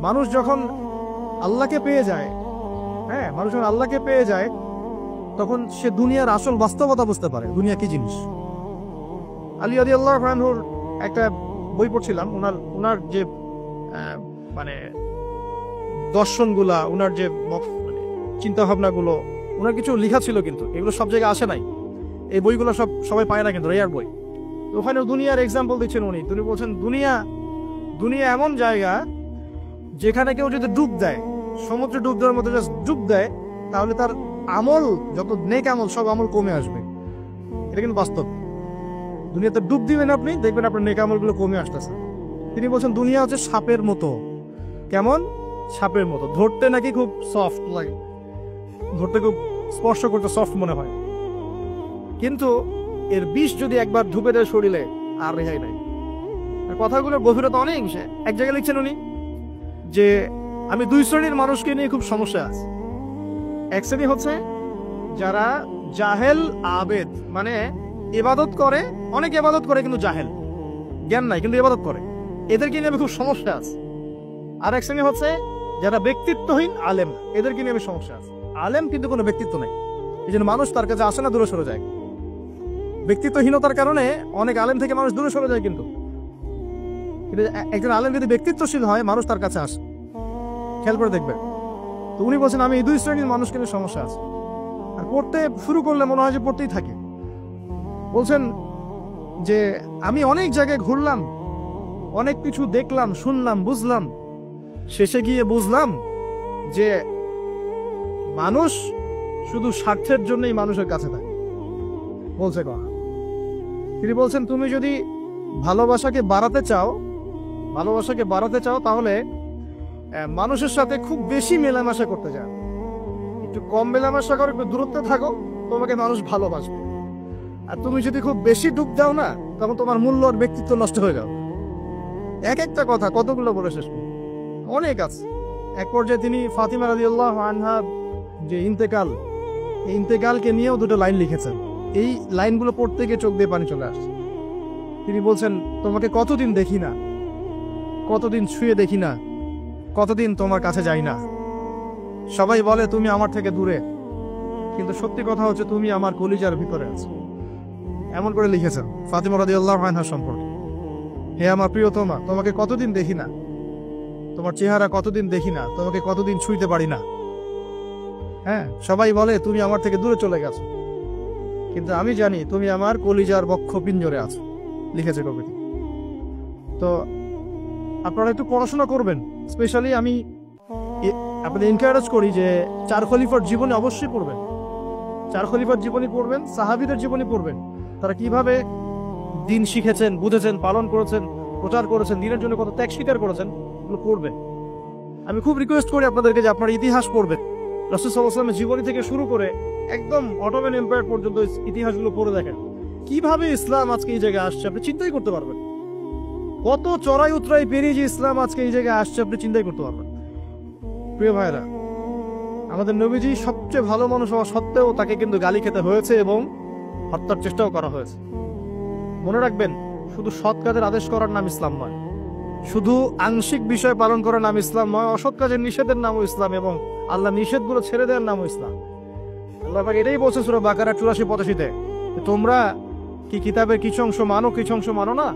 মানুষ যখন আল্লাহকে পেয়ে যায়, হ্যাঁ, মানুষ যখন আল্লাহকে পেয়ে যায় তখন সে দুনিয়ার আসল বাস্তবতা বুঝতে পারে, দুনিয়া কি জিনিস। আলী রাদিয়াল্লাহু আনহুর একটা বই পড়ছিলাম, ওনার যে মানে দর্শনগুলা, ওনার যে চিন্তা ভাবনাগুলো, ওনার কিছু লেখা ছিল, কিন্তু এগুলো সব জায়গায় আসে নাই। এই বইগুলো সবাই পায় না, কিন্তু রেয়ার বই। তো ওখানে দুনিয়ার এক্সাম্পল দিচ্ছেন উনি বলছেন দুনিয়া এমন জায়গা যেখানে কেউ যদি ডুব দেয়, সমুদ্রে ডুব দেওয়ার মতো জাস্ট ডুব দেয়, তাহলে তার আমল, যত নেক আমল, সব আমল কমে আসবে। এটা কিন্তু বাস্তব। দুনিয়াতে ডুব দিবেন আপনি, দেখবেন আপনার নেক আমলগুলো কমে আসতেছে। তিনি বলছেন দুনিয়া হচ্ছে সাপের মতো। কেমন? সাপের মতো। ধরতে নাকি খুব সফট লাগে, ধরতে খুব স্পর্শ করতে সফট মনে হয়, কিন্তু এর বিষ যদি একবার ঢুকে দেয় শরীরে, আর রেহাই নাই। কথাগুলোর গভীরতা অনেক। এক জায়গায় লিখছেন উনি যে আমি দুই শ্রেণীর মানুষকে নিয়ে খুব সমস্যা আছে। এক শ্রেণী হচ্ছে যারা জাহেল আবেদ, মানে ইবাদত করে, অনেক ইবাদত করে কিন্তু জাহেল, জ্ঞান নাই কিন্তু ইবাদত করে, এদেরকে নিয়ে আমি খুব সমস্যা আছে। আর এক শ্রেণী হচ্ছে যারা ব্যক্তিত্বহীন আলেম, এদেরকে নিয়ে আমি সমস্যা আছে। আলেম কিন্তু কোনো ব্যক্তিত্ব নেই, এই জন্য মানুষ তার কাছে আসে না, দূরে সরে যায়। ব্যক্তিত্বহীনতার কারণে অনেক আলেম থেকে মানুষ দূরে সরে যায়, কিন্তু একজন আলেম যদি ব্যক্তিত্বশীল হয়, মানুষ তার কাছে আসে। খেয়াল করে দেখবেন। তো উনি বলছেন আমি এই দুই শ্রেণীর মানুষকে নিয়ে সমস্যা আছে, আর পড়তে শুরু করলে মনে হয় যে পড়তেই থাকে। বলছেন যে আমি অনেক জায়গায় ঘুরলাম, অনেক কিছু দেখলাম, শুনলাম, বুঝলাম, শেষে গিয়ে বুঝলাম যে মানুষ শুধু স্বার্থের জন্যই মানুষের কাছে থাকে। বলছে কথা। তিনি বলছেন তুমি যদি ভালোবাসাকে বাড়াতে চাও তাহলে মানুষের সাথে খুব বেশি মেলামেশা করতে যাও, একটু কম মেলামেশা করো, একটু দূরত্বে থাকো, তোমাকে মানুষ ভালোবাসবে। আর তুমি যদি খুব বেশি ডুব দাও না, তখন তোমার মূল্য আর ব্যক্তিত্ব নষ্ট হয়ে যাবে। এক একটা কথা কতগুলো বলে শেষ করব, অনেক আছে। এক পর্যায়ে তিনি ফাতিমা রাদিয়াল্লাহু আনহা যে ইন্তেকাল, এই ইন্তেকালকে নিয়েও দুটো লাইন লিখেছেন। এই লাইনগুলো পড়তে গিয়ে চোখ দিয়ে পানি চলে আসছে। তিনি বলছেন তোমাকে কতদিন দেখি না, কতদিন ছুঁয়ে দেখি না, কতদিন তোমার কাছে যাই না। সবাই বলে তুমি আমার থেকে দূরে, কিন্তু সত্যি কথা হচ্ছে তুমি আমার কলিজার ভিতরে আছো। এমন করে লিখেছেন ফাতিমা রাদিয়াল্লাহু আনহা সম্পর্কে। হে আমার প্রিয়তমা, তোমাকে কতদিন দেখি না, তোমার চেহারা কতদিন দেখি না, তোমাকে কতদিন ছুঁইতে পারি না। হ্যাঁ, সবাই বলে তুমি আমার থেকে দূরে চলে গেছো, কিন্তু আমি জানি তুমি আমার কলিজার বক্ষ পিঞ্জরে আছো। লিখেছে কবিতা। তো আপনারা একটু পড়াশোনা করবেন। স্পেশালি আমি আপনাদের এনকারেজ করি যে চার খলিফার জীবনে অবশ্যই পড়বেন, চার খলিফার জীবনী পড়বেন, সাহাবীদের জীবনী পড়বেন। তারা কিভাবে দিন শিখেছেন, বুঝেছেন, পালন করেছেন, প্রচার করেছেন, দিনের জন্য কত ত্যাগ স্বীকার করেছেন, এগুলো পড়বেন। আমি খুব রিকোয়েস্ট করি আপনাদেরকে যে আপনারা ইতিহাস পড়বেন। রাসূল সাল্লাল্লাহু আলাইহি ওয়াসাল্লামের জীবনী থেকে শুরু করে একদম অটোমান এম্পায়ার পর্যন্ত ইতিহাসগুলো পড়ে দেখেন। কিভাবে ইসলাম আজকে এই জায়গায় আসছে আপনি চিন্তাই করতে পারবেন। কত চড়াই উতরাই পেরিয়ে যে ইসলাম আজকে এই জায়গায় আসছে আপনি চিন্তাই করতে পারবেন। প্রিয় ভাইরা, আমাদের নবীজি সবচেয়ে ভালো মানুষ হওয়া সত্ত্বেও তাকে কিন্তু গালি খেতে হয়েছে এবং হত্যার চেষ্টাও করা হয়েছে। মনে রাখবেন, শুধু সৎ কাজের আদেশ করার নাম ইসলাম নয়, শুধু আংশিক বিষয় পালন করার নাম ইসলাম নয়, অসৎ কাজের নিষেধের নামও ইসলাম, এবং আল্লাহ নিষেধগুলো ছেড়ে দেওয়ার নামও ইসলাম। আল্লাহ পাক এটাই বলছে সূরা বাকারা 84-85-তে, তোমরা কি কিতাবের কিছু অংশ মানো, কিছু অংশ মানো না।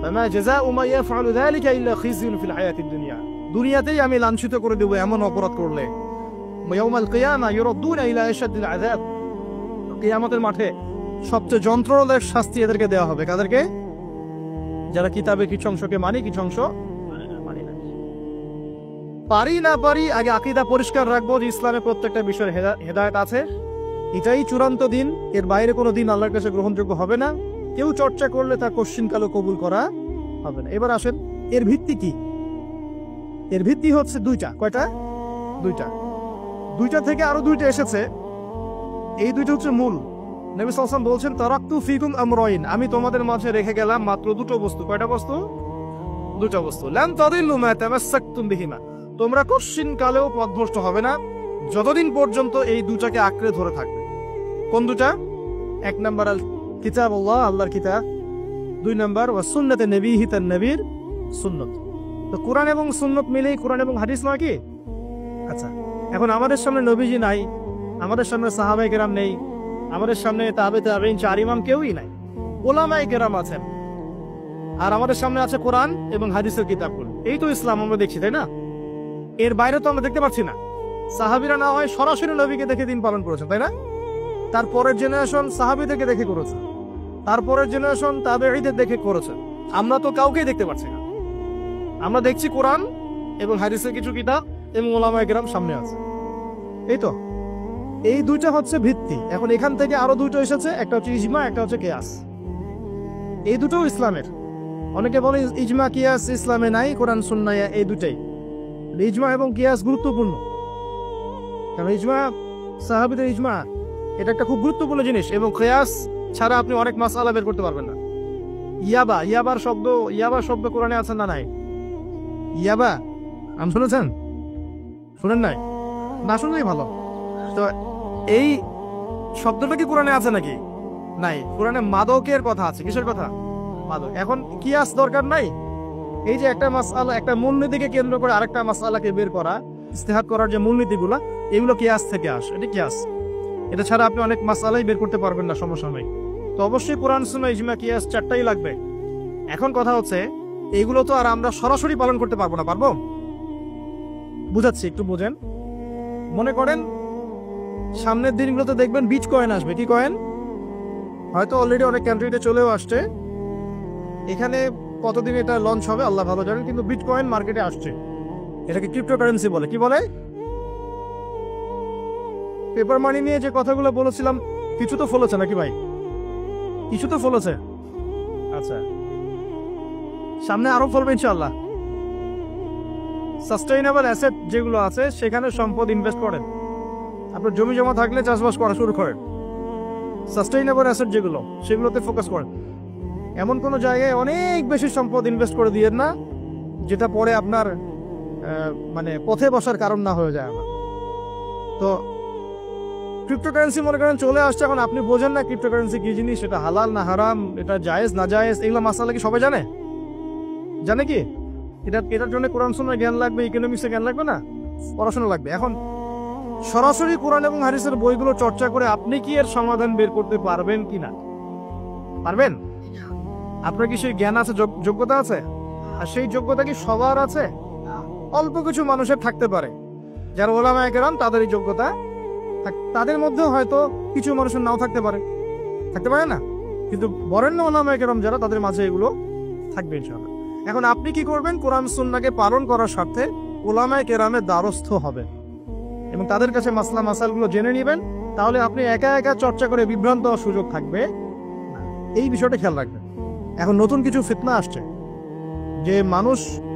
ফামা জাযাউ মা ইয়াফআলু যালিকা ইল্লা খিzyun ফিল হায়াতিদ দুনিয়া, দুনিয়াতেই আমি লাঞ্ছিত করে দেব এমন অপরাধ করলে। ইয়াউমাল কিয়ামা ইউরাদ্দুনা ইলা আশাদ্দিল আযাব, কিয়ামতের মাঠে সবচেয়ে যন্ত্রণাদায়ক শাস্তি এদেরকে দেওয়া হবে। কাদেরকে? যারা কিতাবের কিছু অংশকে মানি, কিছু অংশ মানি না। পারি না পারি, আগে আকীদা পরিষ্কার রাখবো যে ইসলামে প্রত্যেকটা বিষয়ের হেদায়েত আছে, এটাই চূড়ান্ত দিন, এর বাইরে কোনো দিন আল্লাহর কাছে গ্রহণযোগ্য হবে না। কেউ চর্চা করলে তা কোশ্চিনকালও কবুল করা হবে না। এবার আসেন, এর ভিত্তি কি? এর ভিত্তি হচ্ছে দুইটা। কয়টা? দুইটা থেকে আরো দুইটা এসেছে, এই দুইটা হচ্ছে মূল। নবী সাল্লাল্লাহু আলাইহি ওয়াসাল্লাম বলছেন তারাকতু ফিকুম আমরাইন, আমি তোমাদের মাঝে রেখে গেলাম মাত্র দুটো বস্তু। কয়টা বস্তু? দুটো বস্তু। লান তাদিল্লু মা তামাসসাকতুম বিহিমা, তোমরা কোশ্চিনকালেও পথভ্রষ্ট হবে না যতদিন পর্যন্ত এই দুটাকে আঁকড়ে ধরে থাকবে। কোন দুটা? এক নাম্বার আল কিতাবুল্লাহ, আল্লাহর কিতাব। দুই নাম্বার ওয়া সুন্নাতে নবীহি, তার নবীর সুন্নাত। তো কোরআন এবং সুন্নত মিলেই কোরআন এবং হাদিস নয় কি? আচ্ছা, এখন আমাদের সামনে নবীজি নাই, আমাদের সামনে সাহাবায়ে কেরাম নেই, আমাদের সামনে তাবে তাবেঈন চার ইমাম কেউই নাই, ওলামায়ে কেরাম আছেন, আর আমাদের সামনে আছে কোরআন এবং হাদিসের কিতাবগুলো। এই তো ইসলাম আমরা দেখছি, তাই না? এর বাইরে তো আমরা দেখতে পাচ্ছি না। সাহাবীরা না হয় সরাসরি নবীকে দেখে দিন পালন করেছেন, তাই না? তারপরের জেনারেশন সাহাবীদেরকে দেখে করেছে, তারপরের জেনারেশন তাবেঈদের দেখে করেছে। আমরা তো কাউকেই দেখতে পাচ্ছি না। আমরা দেখছি কোরআন এবং হাদিসের কিছু কিতাব এবং ওলামায়ে কেরাম সামনে আছে। এই তো, এই দুইটা হচ্ছে ভিত্তি। এখন এখান থেকে আরো দুটো এসেছে, একটা হচ্ছে ইজমা, একটা হচ্ছে কিয়াস। এই দুটোও ইসলামের। অনেকে বলে ইজমা কিয়াস ইসলামে নাই, কোরআন সুন্নাহ এই দুটাই। ইজমা এবং কিয়াস গুরুত্বপূর্ণ, কারণ ইজমা, সাহাবীদের ইজমা, এটা একটা খুব গুরুত্বপূর্ণ জিনিস। এবং কিয়াস ছাড়া আপনি অনেক মাসআলা বের করতে পারবেন না। ইয়াবার শব্দ কোরআনে আছে না নাই? ইয়াবা আম শুনেছেন? শুনেন নাই? না শুনলেই ভালো। তো এই শব্দটা কি কোরআনে আছে নাকি? নাই। কোরআনে মাদকের কথা আছে। কিসের কথা? মাদক। এখন কিয়াস দরকার নাই। এই যে একটা মাসআলা, একটা মূলনীতিকে কেন্দ্র করে আরেকটা মাসআলাকে বের করা, ইস্তেহাদ করার যে মূলনীতিগুলো, এগুলো কিয়াস থেকে আসে। এটা কিয়াস। এটা ছাড়া আপনি অনেক মাসআলাই বের করতে পারবেন না সমসাময়িক। তো অবশ্যই কোরআন সুন্নাহ ইজমা কিয়াস চারটাই লাগবে। এখন কথা হচ্ছে, এগুলো তো আর আমরা সরাসরি পালন করতে পারবো না। পারবো? বুঝাচ্ছি, একটু বোঝেন। মনে করেন সামনের দিনগুলোতে দেখবেন বিচ কয়েন আসবে। কি কয়েন? হয়তো অলরেডি অনেক কান্ট্রিতে চলেও আসছে। এখানে কতদিন এটা লঞ্চ হবে আল্লাহ ভালো জানেন, কিন্তু বিট কয়েন মার্কেটে আসছে। এটাকে ক্রিপ্টোকারেন্সি বলে। কি বলে? পেপার মানি নিয়ে যে কথাগুলো বলেছিলাম, কিছু তো ফলেছে নাকি ভাই? কিছু তো ফলেছে। আচ্ছা, সামনে আরো ফলবে ইনশাআল্লাহ। সাস্টেইনেবল অ্যাসেট যেগুলো আছে, সেখানে সম্পদ ইনভেস্ট করেন। আপনার জমি জমা থাকলে চাষবাস করা শুরু করেন। সাস্টেইনেবল অ্যাসেট যেগুলো, সেগুলোতে ফোকাস করেন। এমন কোন জায়গায় অনেক বেশি সম্পদ ইনভেস্ট করে দিয়েন না, যেটা পরে আপনার মানে পথে বসার কারণ না হয়ে যায়। তো ক্রিপ্টোকারেন্সি মনে করেন চলে আসছে, এখন আপনি বোঝেন না ক্রিপ্টোকারেন্সি কি জিনিস, এটা হালাল না হারাম, এটা জায়েজ না জায়েজ, এগুলো মাসালা কি সবাই জানে? জানে কি? এটার জন্য কোরআন সুন্নাহ জ্ঞান লাগবে, ইকোনমিক্সে জ্ঞান লাগবে না, পড়াশোনা লাগবে। এখন সরাসরি কোরআন এবং হাদিসের বইগুলো চর্চা করে আপনি কি এর সমাধান বের করতে পারবেন কিনা? পারবেন? আপনার কি সেই জ্ঞান আছে, যোগ্যতা আছে? আর সেই যোগ্যতা কি সবার আছে? অল্প কিছু মানুষের থাকতে পারে, যারা ওলামায়ে কেরাম, তাদের এই যোগ্যতা। তাদের মধ্যেও হয়তো কিছু মানুষের নাও থাকতে পারে না, কিন্তু বরেণ্য ওলামায়ে কেরাম যারা, তাদের মাঝে এগুলো থাকবে ইনশাআল্লাহ। এখন আপনি কি করবেন? কোরআন সুন্নাহকে পালন করার স্বার্থে ওলামায়ে কেরামের দ্বারস্থ হবেন এবং তাদের কাছে মাসলা মাসালগুলো জেনে নেবেন। তাহলে আপনি একা একা চর্চা করে বিভ্রান্ত হওয়ার সুযোগ থাকবে। এই বিষয়টা খেয়াল রাখবেন। এখন নতুন কিছু ফিতনা আসছে, যে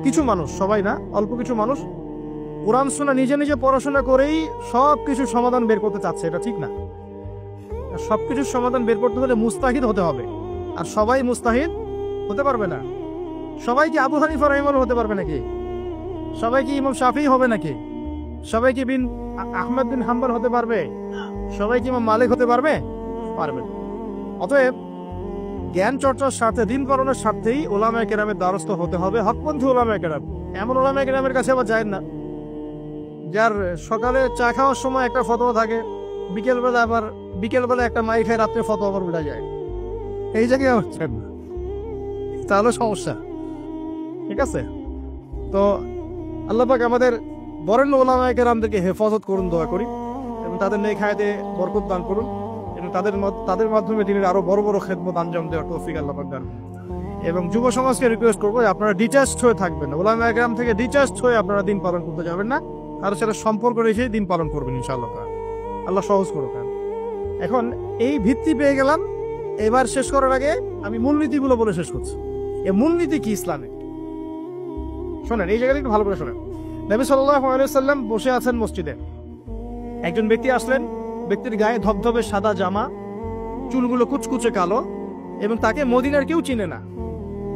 কিছু মানুষ, সবাই না, অল্প কিছু মানুষ কোরআন সুন্নাহ নিজে নিজে পড়াশোনা করেই সবকিছু সমাধান বের করতে চাচ্ছে। এটা ঠিক না। সবকিছুর সমাধান বের করতে হলে মুস্তাহিদ হতে হবে, আর সবাই মুস্তাহিদ হতে পারবে না। সবাই কি আবু হানিফা রাহিমাহুল্লাহ হতে পারবে নাকি? সবাই কি ইমাম শাফিঈ হবে নাকি? সবাই কি আহমদ বিন হাম্বল হতে পারবে? সবাই কি ইমাম মালিক হতে পারবে? পারবে না। অতএব জ্ঞান চর্চার স্বার্থে, দিন পালনের স্বার্থেই ওলামায়ে কেরামের দ্বারস্থ হতে হবে। হকপন্থী ওলামায়ে কেরাম। এমন ওলামায়ে কেরামের কাছে আবার যায় না যার সকালে চা খাওয়ার সময় একটা ফতোয়া থাকে, বিকেলবেলা একটা মাই খায়, রাত্রে ফতোয়া আবার উঠে যায়। এই জায়গায় হচ্ছে না, তাহলে সমস্যা। ঠিক আছে? তো আল্লাহ পাক আমাদের বরেণ্য ওলামায়ে কেরামদেরকে হেফাজত করুন, দোয়া করি, এবং তাদের নেক হায়াতে বরকত দান করুন, এবং তাদের মাধ্যমে তিনি আরো বড় বড় খেদমত আঞ্জাম দেওয়ার তৌফিক আল্লাহ পাক দান। এবং যুব সমাজকে রিকোয়েস্ট করবো, আপনারা ডিটাচড হয়ে থাকবেন না। ওলামায়ে কেরাম থেকে ডিটাচড হয়ে আপনারা দিন পালন করতে যাবেন না, তার সাথে সম্পর্ক রেখেই দিন পালন করবেন ইনশাআল্লাহ। আল্লাহ সহজ করুক। এখন এই ভিত্তি পেয়ে গেলাম, এবার শেষ করার আগে আমি মূলনীতিগুলো বলে শেষ করছি। এই মূলনীতি কি ইসলামে? শোনেন, এই জায়গাটা একটু ভালো করে শোনেন। নবী সাল্লাল্লাহু আলাইহি ওয়াসাল্লাম বসে আছেন মসজিদে। একজন ব্যক্তি আসলেন, ব্যক্তির গায়ে ধবধবে সাদা জামা, চুলগুলো কুচকুচে কালো, এবং তাকে মদিনার কেউ চিনে না।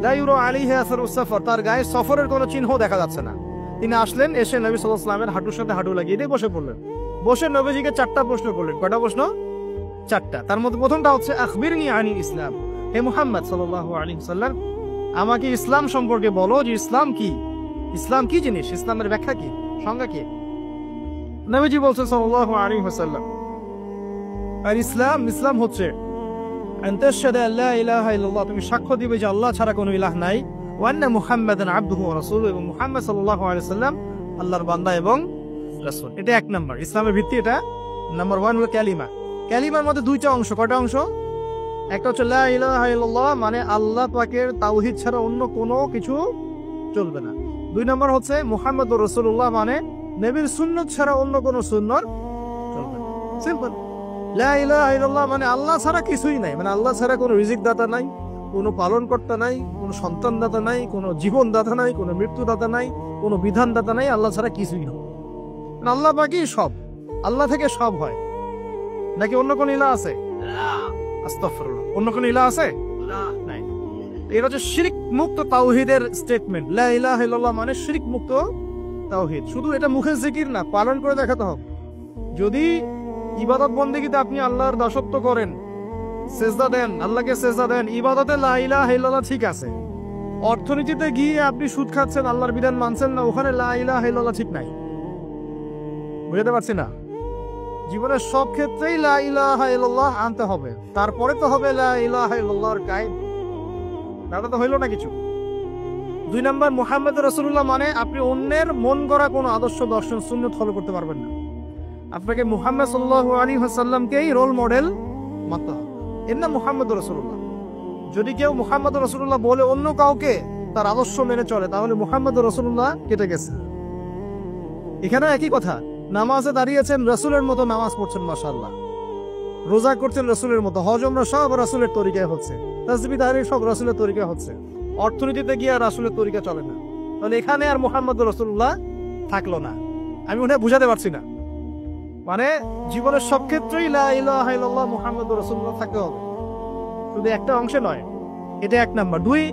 লা ইউরা আলাইহি আসারুস সাফর, তার গায়ে সফরের কোনো চিহ্ন দেখা যাচ্ছে না। তিনি আসলেন, এসে নবী সাল্লাল্লাহু আলাইহি ওয়াসাল্লামের হাঁটুর সাথে হাঁটু লাগিয়ে দিয়ে বসে পড়লেন। বসে নবীজিকে 4টা প্রশ্ন করলেন। কয়টা প্রশ্ন? 4টা। তার মধ্যে প্রথমটা হচ্ছে আখবিরনি আনিল ইসলাম, হে মুহাম্মদ সাল্লাল্লাহু আলাইহি ওয়াসাল্লাম, আমাকে ইসলাম সম্পর্কে বলো, যে ইসলাম কি। ইসলাম কি জিনিস, ইসলামের ব্যাখ্যা কি, সংজ্ঞা কি? নবীজি বলছেন সাল্লাল্লাহু আলাইহি ওয়াসাল্লাম, আর ইসলাম হচ্ছে আনতাশহাদু আল্লা ইলাহা ইল্লাল্লাহ, তুমি সাক্ষ্য দিবে যে আল্লাহ ছাড়া কোনো ইলাহ নাই, ওয়া আন্না মুহাম্মাদান আবদুহু ওয়া রাসূলুহু, এবং মুহাম্মদ সাল্লাল্লাহু আলাইহি ওয়াসাল্লাম আল্লাহর বান্দা এবং রাসূল। এটা এক নাম্বার, ইসলামের ভিত্তি এটা। নাম্বার 1 হলো কালিমা। কালিমার মধ্যে দুইটা অংশ। কয়টা অংশ? একটা হচ্ছে লা ইলাহা ইল্লাল্লাহ, মানে আল্লাহ পাকের তাওহীদ ছাড়া অন্য কোনো কিছু চলবে না। 2 নাম্বার হচ্ছে মুহাম্মদুর রাসূলুল্লাহ, মানে নবীর সুন্নাত ছাড়া অন্য কোনো সুন্নাত চলবে না। সিম্পল। লা ইলাহা ইল্লাল্লাহ মানে আল্লাহ ছাড়া কিছুই নাই, মানে আল্লাহ ছাড়া কোনো রিজিক দাতা নাই, কোনো পালনকর্তা নাই, কোনো সন্তান দাতা নাই, কোনো জীবন দাতা নাই, কোনো মৃত্যু দাতা নাই, কোনো বিধান দাতা নাই, আল্লাহ ছাড়া কিছুই না। মানে আল্লাহ পাকই সব, আল্লাহ থেকে সব হয়। নাকি অন্য কোন ইলাহ আছে? আস্তাগফিরুল্লাহ, অন্য কোন ইলাহ আছে? নাই। এটা হচ্ছে শিরক মুক্ত তাওহীদের স্টেটমেন্ট। লা ইলাহা ইল্লাল্লাহ মানে শিরক মুক্ত তাওহীদ। শুধু এটা মুখে জিকির না, পালন করে দেখাতে হবে। যদি ইবাদত বন্দেগীতে আপনি আল্লাহর দাসত্ব করেন, সেজদা দেন, আল্লাহকে সেজদা দেন, ইবাদতে লা ইলাহা ইল্লাল্লাহ ঠিক আছে। অর্থনীতিতে গিয়ে আপনি সুদ খাচ্ছেন, আল্লাহর বিধান মানছেন না, ওখানে লা ইলাহা ইল্লাল্লাহ ঠিক নাই। বুঝতে পারছি না? জীবনের সব ক্ষেত্রেই লা ইলাহা ইল্লাল্লাহ আনতে হবে, তারপরে তো হবে লা ইলাহা ইল্লাল্লাহর কায়েম। তাহলে তো হইল না কিছু। 2 নাম্বার, মুহাম্মদ রাসূলুল্লাহ মানে আপনি অন্যের মন গড়া কোনো আদর্শ, দর্শন, সুন্নাত ফলো করতে পারবেন না। আপনাকে মুহাম্মদ সাল্লাল্লাহু আলাইহি ওয়াসাল্লামকেই রোল মডেল মানতে হবে। এর নাম মুহাম্মদ রাসূলুল্লাহ। যদি কেউ মুহাম্মদ রাসূলুল্লাহ বলে অন্য কাউকে তার আদর্শ মেনে চলে, তাহলে মুহাম্মদ রাসূলুল্লাহ কেটে গেছে। এখানে একই কথা, নামাজে দাঁড়িয়েছেন রাসূলের মতো নামাজ পড়ছেন মাশাআল্লাহ, রোজা করছেন রাসূলের মতো, হজ উমরা সব রাসূলের তরিকায় হচ্ছে, তাসবিহ তাহরির সব রাসূলের তরিকায় হচ্ছে, অর্থনীতিতে গিয়ে আর রাসূলের তরিকা চলে না, তাহলে এখানে আর মুহাম্মদ রাসূলুল্লাহ থাকলো না। আমি মনে হয় বুঝাতে পারছি না। মানে জীবনের সব ক্ষেত্রেই লা ইলাহা ইল্লাল্লাহ মুহাম্মদুর রাসূলুল্লাহ থাকতে হবে, শুধু একটা অংশে নয়। এটা 1 নাম্বার। 2,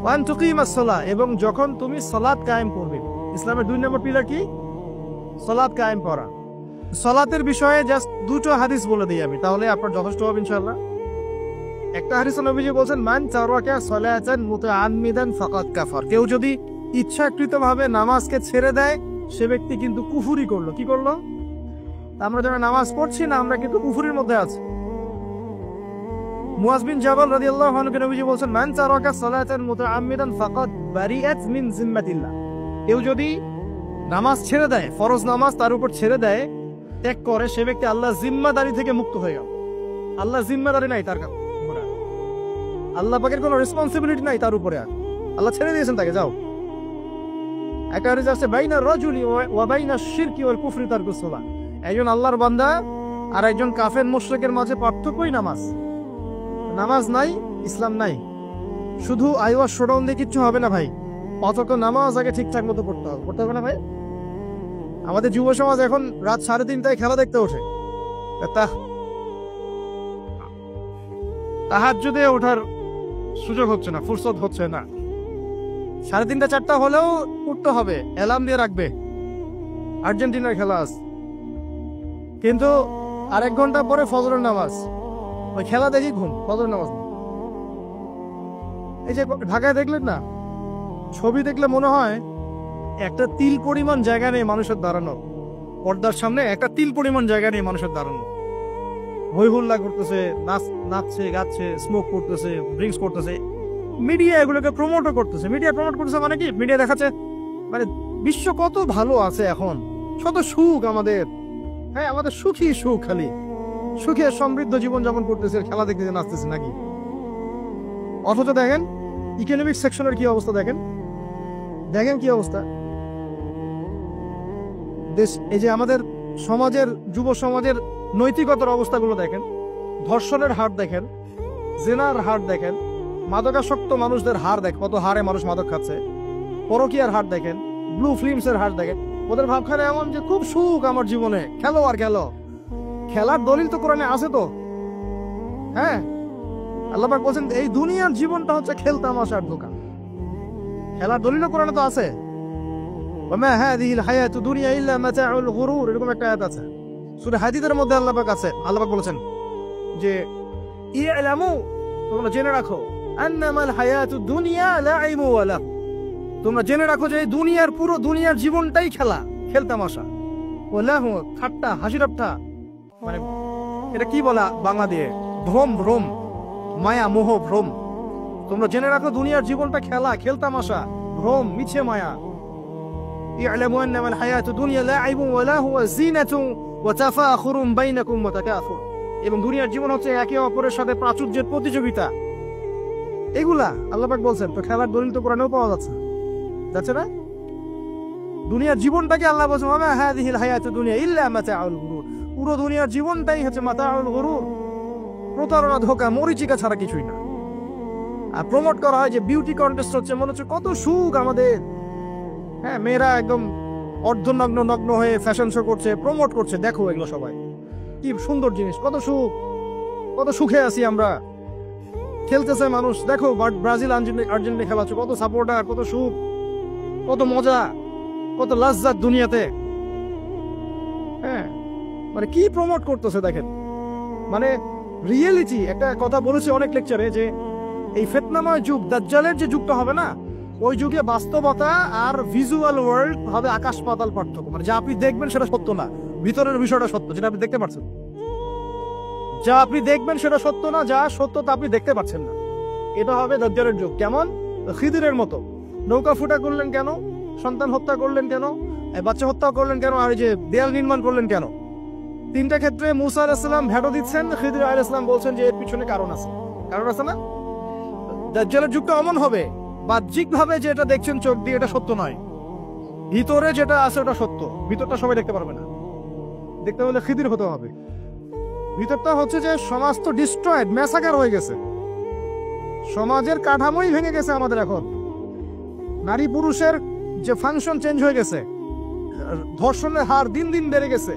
ওয়ান তুকিমাস সালাহ, এবং যখন তুমি সালাত কায়েম করবে। ইসলামের 2 নম্বর পিলার কি? সালাত কায়েম করা। সালাতের বিষয়ে জাস্ট 2টো হাদিস বলে দিই আমি, তাহলে আপনার যথেষ্ট হবে ইনশাআল্লাহ। একটা হাদিসে নবীজি বলেন, মান তারাকা সালাতান মুতাআম্মিদান ফাকাদ কাফার, কেউ যদি ইচ্ছাকৃতভাবে নামাজকে ছেড়ে দেয়, সে ব্যক্তি কিন্তু কুফরি করলো। কি করলো? আমরা যারা নামাজ পড়ছি না, আমরা কিন্তু কুফরির মধ্যে আছি। মুয়াজ বিন জাবাল রাদিয়াল্লাহু আনহু নবীজি বলেন, মান তারাকা সালাতান মুতাআম্মিদান ফাকাদ বারিআত মিন জিম্মাতিল্লাহ, কেউ যদি নামাজ ছেড়ে দেয়, ফরজ নামাজ তার উপর ছেড়ে দেয়, ত্যাগ করে, সে ব্যক্তি আল্লাহ জিম্মাদারি থেকে মুক্ত হয়ে গেল। আল্লাহ জিম্মাদারি নাই তার উপরে, আল্লাহ পাকের কোনো রেসপন্সিবিলিটি নাই তার উপরে, আর আল্লাহ ছেড়ে দিয়েছেন তাকে, যাও। একটা হাদিস আছে, বাইনা রাজুলি ওয়া বাইনা শিরকি ওয়াল কুফরি তারকুস সালাহ, একজন আল্লাহর বান্দা আর একজন কাফের মুশরিকের মাঝে পার্থক্যই নামাজ। নামাজ নাই, ইসলাম নাই। শুধু আইওয়া শোডাউন দিয়ে কিচ্ছু হবে না ভাই, অথচ নামাজ আগে ঠিকঠাক মতো পড়তে হবে। পড়তে হবে না ভাই? আমাদের যুব সমাজ এখন রাত 3:30টায় খেলা দেখতে ওঠে, তাহাজ্জুদে ওঠার সুযোগ হচ্ছে না, ফুরসত হচ্ছে না। 3:30 4টা হলেও উঠতে হবে, অ্যালার্ম দিয়ে রাখবে, আর্জেন্টিনার খেলা আছে। কিন্তু আর 1 ঘন্টা পরে ফজরের নামাজ, ওই খেলা দেখি ঘুম, ফজরের নামাজ। এই যে ঢাকায় দেখলেন না, ছবি দেখলে মনে হয় একটা তিল পরিমাণ জায়গা নেই মানুষের দাঁড়ানো, পর্দার সামনে একটা তিল পরিমাণ জায়গা নেই মানুষের দাঁড়ানো। হই হুল্লা করতেছে, নাচছে, গাচ্ছে, স্মোক করতেছে, ড্রিঙ্কস করতেছে। মিডিয়া এগুলোকে প্রমোটও করতেছে। মিডিয়া প্রমোট করতেছে মানে কি? মিডিয়া দেখাচ্ছে মানে বিশ্ব কত ভালো আছে এখন, কত সুখ আমাদের। হ্যাঁ, আমাদের সুখী সুখ, খালি সুখে সমৃদ্ধ জীবন যাপন করতেছে, খেলা দেখতে নাচতেছে নাকি। অথচ দেখেন ইকোনমিক সেকশনের কি অবস্থা, দেখেন কি অবস্থা দেশ। এই যে আমাদের সমাজের, যুব সমাজের নৈতিকতার অবস্থাগুলো দেখেন, ধর্ষণের হার দেখেন, জেনার হার দেখেন, মাদকাসক্ত মানুষদের হার দেখেন, কত হারে মানুষ মাদক খাচ্ছে, পরকীয়ার হার দেখেন, ব্লু ফিল্মসের হার দেখেন। ওদের ভাবখানে এমন যে খুব সুখ আমার জীবনে, খেলো আর খেলো। খেলার দলিল তো কোরআনে আছে তো। হ্যাঁ, আল্লাহ পাক বলেন এই দুনিয়ার জীবনটা হচ্ছে খেলতামাশার দোকান। খেলার দলিল কোরআনে তো আছে। ওমা হাযিহিল হায়াতুদ দুনিয়া ইল্লা মাতাউল গুরুর, এরকম একটা আয়াত আছে সূরা হাদীদের মধ্যে। আল্লাহ পাক আছে, আল্লাহ পাক বলেছেন যে ইলামু, তোমরা জেনে রাখো, আন্নামাল হায়াতুদ দুনিয়া লাইবু ওয়া লাহু, তোমরা জেনে রাখো যে দুনিয়ার পুরো দুনিয়ার জীবনটাই খেলা, খেলতামাশা, ওলাহু, ঠাট্টা, হাসি ঠাট্টা, মানে এটা কি বলা বাংলা দিয়ে, ভ্রম, ভ্রম, মায়া, মোহ, ভ্রম। তোমরা জেনে রাখো দুনিয়ার জীবনটা খেলা, খেলতামাশা, ভ্রম, মিছে মায়া। ই'লামু আন্নামাল হায়াতুদ দুনিয়া লা'ibun ওয়া লাহু ওয়া জিনাতুন ওয়া তাফাখুরুন বাইনাকুম ওয়া তাকাসুর। এবং দুনিয়ার জীবন হচ্ছে একে অপরের সাথে প্রাচুর্যের প্রতিযোগিতা। এগুলা আল্লাহ পাক বলছেন, তো খেলার দলিল তো কোরআনেও পাওয়া যাচ্ছে না? দুনিয়ার জীবনটাকে আল্লাহ বলছেন ওয়া হাযিহিল হায়াতুদ দুনিয়া ইল্লা মাতাউল গুরুর। পুরো দুনিয়ার জীবনটাই হচ্ছে মাতাউল গুরুর, প্রতারণা, ধোঁকা, মরিচিকা ছাড়া কিছুই না। আর প্রমোট করা হয় যে বিউটি কন্টেস্ট হচ্ছে, মনে হচ্ছে কত সুখ আমাদের। হ্যাঁ, মেয়েরা একদম অর্ধনগ্ন নগ্ন হয়ে ফ্যাশন শো করছে, প্রমোট করছে, দেখো এগুলো সবাই কি সুন্দর জিনিস, কত সুখ, কত সুখে আছি আমরা। খেলতেছে মানুষ, দেখো ব্রাজিল আর্জেন্টিনা খেলা হচ্ছে, কত সাপোর্টার, কত সুখ, কত মজা, কত লাজ্জাত দুনিয়াতে। হ্যাঁ, মানে কি প্রমোট করতেছে দেখেন। মানে রিয়েলিটি, একটা কথা বলেছে অনেক লেকচারে যে এই ফিতনাময় যুগ, দাজ্জালের যে যুগটা হবে না, ওই যুগে বাস্তবতা আর ভিজুয়াল ওয়ার্ল্ড হবে আকাশ পাতাল পার্থক্য। মানে যা আপনি দেখবেন সেটা সত্য না, ভিতরের বিষয়টা সত্য, যেটা আপনি দেখতে পাচ্ছেন। যা আপনি দেখবেন সেটা সত্য না, যা সত্য তা আপনি দেখতে পাচ্ছেন না। এটা হবে দাজ্জালের যুগ। কেমন? খিদিরের মতো। নৌকা ফুটা করলেন কেন? সন্তান হত্যা করলেন কেন? বাচ্চা হত্যা করলেন কেন? আর যে দেয়াল নির্মাণ করলেন কেন? তিনটা ক্ষেত্রে মুসা আলাইহিস সালাম ভেটো দিচ্ছেন, খিদির আলাইহিস সালাম বলছেন যে এর পিছনে কারণ আছে। কারণ আছে না? দাজ্জালের যুগটা এমন হবে, বাহ্যিক ভাবে যেটা দেখছেন চোখ দিয়ে এটা সত্য নয়, ভিতরে যেটা আছে ওটা সত্য। ভিতরটা সবাই দেখতে পারবে না, দেখতে হলে খিদির হতে হবে। ভিতরটা হচ্ছে যে সমাজ তো ডিস্ট্রয়েড, ম্যাসাকার হয়ে গেছে, সমাজের কাঠামোই ভেঙে গেছে আমাদের। এখন নারী পুরুষের যে ফাংশন চেঞ্জ হয়ে গেছে, ধর্ষণের হার দিন দিন বেড়ে গেছে,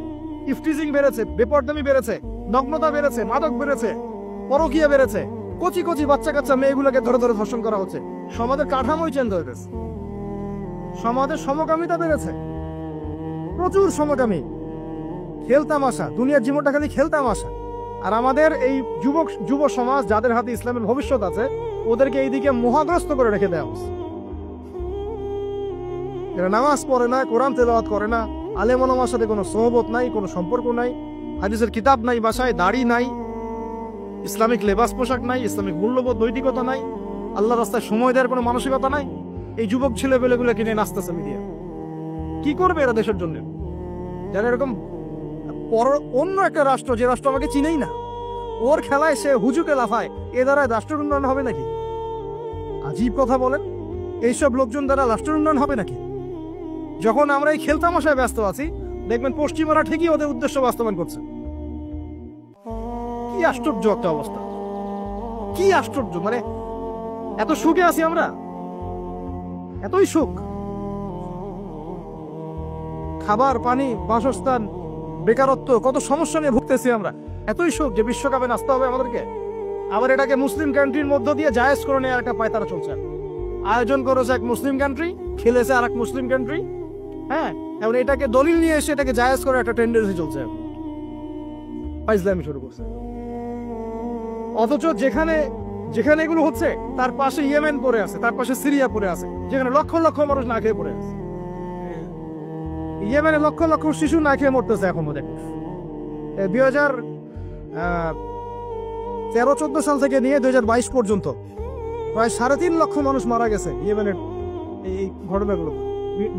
ইফটিজিং বেড়েছে, বেপরদামি বেড়েছে, নগ্নতা বেড়েছে, মাদক বেড়েছে, পরকীয়া বেড়েছে, কচি কচি বাচ্চা কাচ্চা মেয়েগুলোকে ধরে ধরে ধর্ষণ করা হচ্ছে। সমাজের কাঠামোই চেঞ্জ হয়ে গেছে, সমাজের সমকামিতা বেড়েছে, প্রচুর সমকামী, খেলতামাশা, দুনিয়ার জীবনটা খালি খেলতামাশা। আর আমাদের এই যুব সমাজ, যাদের হাতে ইসলামের ভবিষ্যৎ আছে, ওদেরকে এইদিকে মোহাগ্রস্ত করে রেখে দেওয়া হচ্ছে। এরা নামাজ পড়ে না, কোরআন তেলাওয়াত করে না, আলেম ওলামার সাথে কোনো সোহবত নাই, কোনো সম্পর্ক নাই, হাদিসের কিতাব নাই বাসায়, দাড়ি নাই, ইসলামিক লেবাস পোশাক নাই, ইসলামিক মূল্যবোধ নৈতিকতা নাই, আল্লাহ রাস্তায় সময় দেওয়ার কোনো মানসিকতা নাই। এই যুবক ছেলেপেলেগুলো কিনে নাচতেছে মিডিয়া। কি করবে এরা দেশের জন্য? যারা এরকম অন্য একটা রাষ্ট্র, যে রাষ্ট্র আমাকে চিনেই না, ওর খেলায় সে হুজুকে লাফায়, এ দ্বারা রাষ্ট্রের উন্নয়ন হবে নাকি? আজীব কথা বলেন, এইসব লোকজন দ্বারা রাষ্ট্রের উন্নয়ন হবে নাকি? যখন আমরা এই খেলতামাশায় ব্যস্ত আছি, দেখবেন পশ্চিমারা ঠিকই ওদের উদ্দেশ্য বাস্তবায়ন করছে। কি আশ্চর্য একটা অবস্থা, কি আশ্চর্য! মানে এত সুখে আছি আমরা, এতই সুখ, খাবার, পানি, বাসস্থান, বেকারত্ব, কত সমস্যা নিয়ে ভুগতেছি আমরা, এতই সুখ যে বিশ্বকাপে নাচতে হবে আমাদেরকে। আবার এটাকে মুসলিম কান্ট্রির মধ্য দিয়ে জায়েজ করে নেওয়ার একটা পায়তারা চলছে। আয়োজন করেছে এক মুসলিম কান্ট্রি, খেলেছে আর এক মুসলিম কান্ট্রি। হ্যাঁ, এবং এটাকে দলিল নিয়ে এসে এটাকে জায়েজ করে একটা টেন্ডেন্সি চলছে, ফাইজলামি শুরু করছে। অথচ যেখানে যেখানে এগুলো হচ্ছে তার পাশে ইয়েমেন পড়ে আছে, তার পাশে সিরিয়া পড়ে আছে, যেখানে লক্ষ লক্ষ মানুষ না খেয়ে পড়ে আছে। ইয়েমেনে লক্ষ লক্ষ শিশু না খেয়ে মরতেছে এখন। ওদের 2013-14 সাল থেকে নিয়ে 2022 পর্যন্ত প্রায় 3.5 লক্ষ মানুষ মারা গেছে ইয়েমেনের এই ঘটনাগুলো,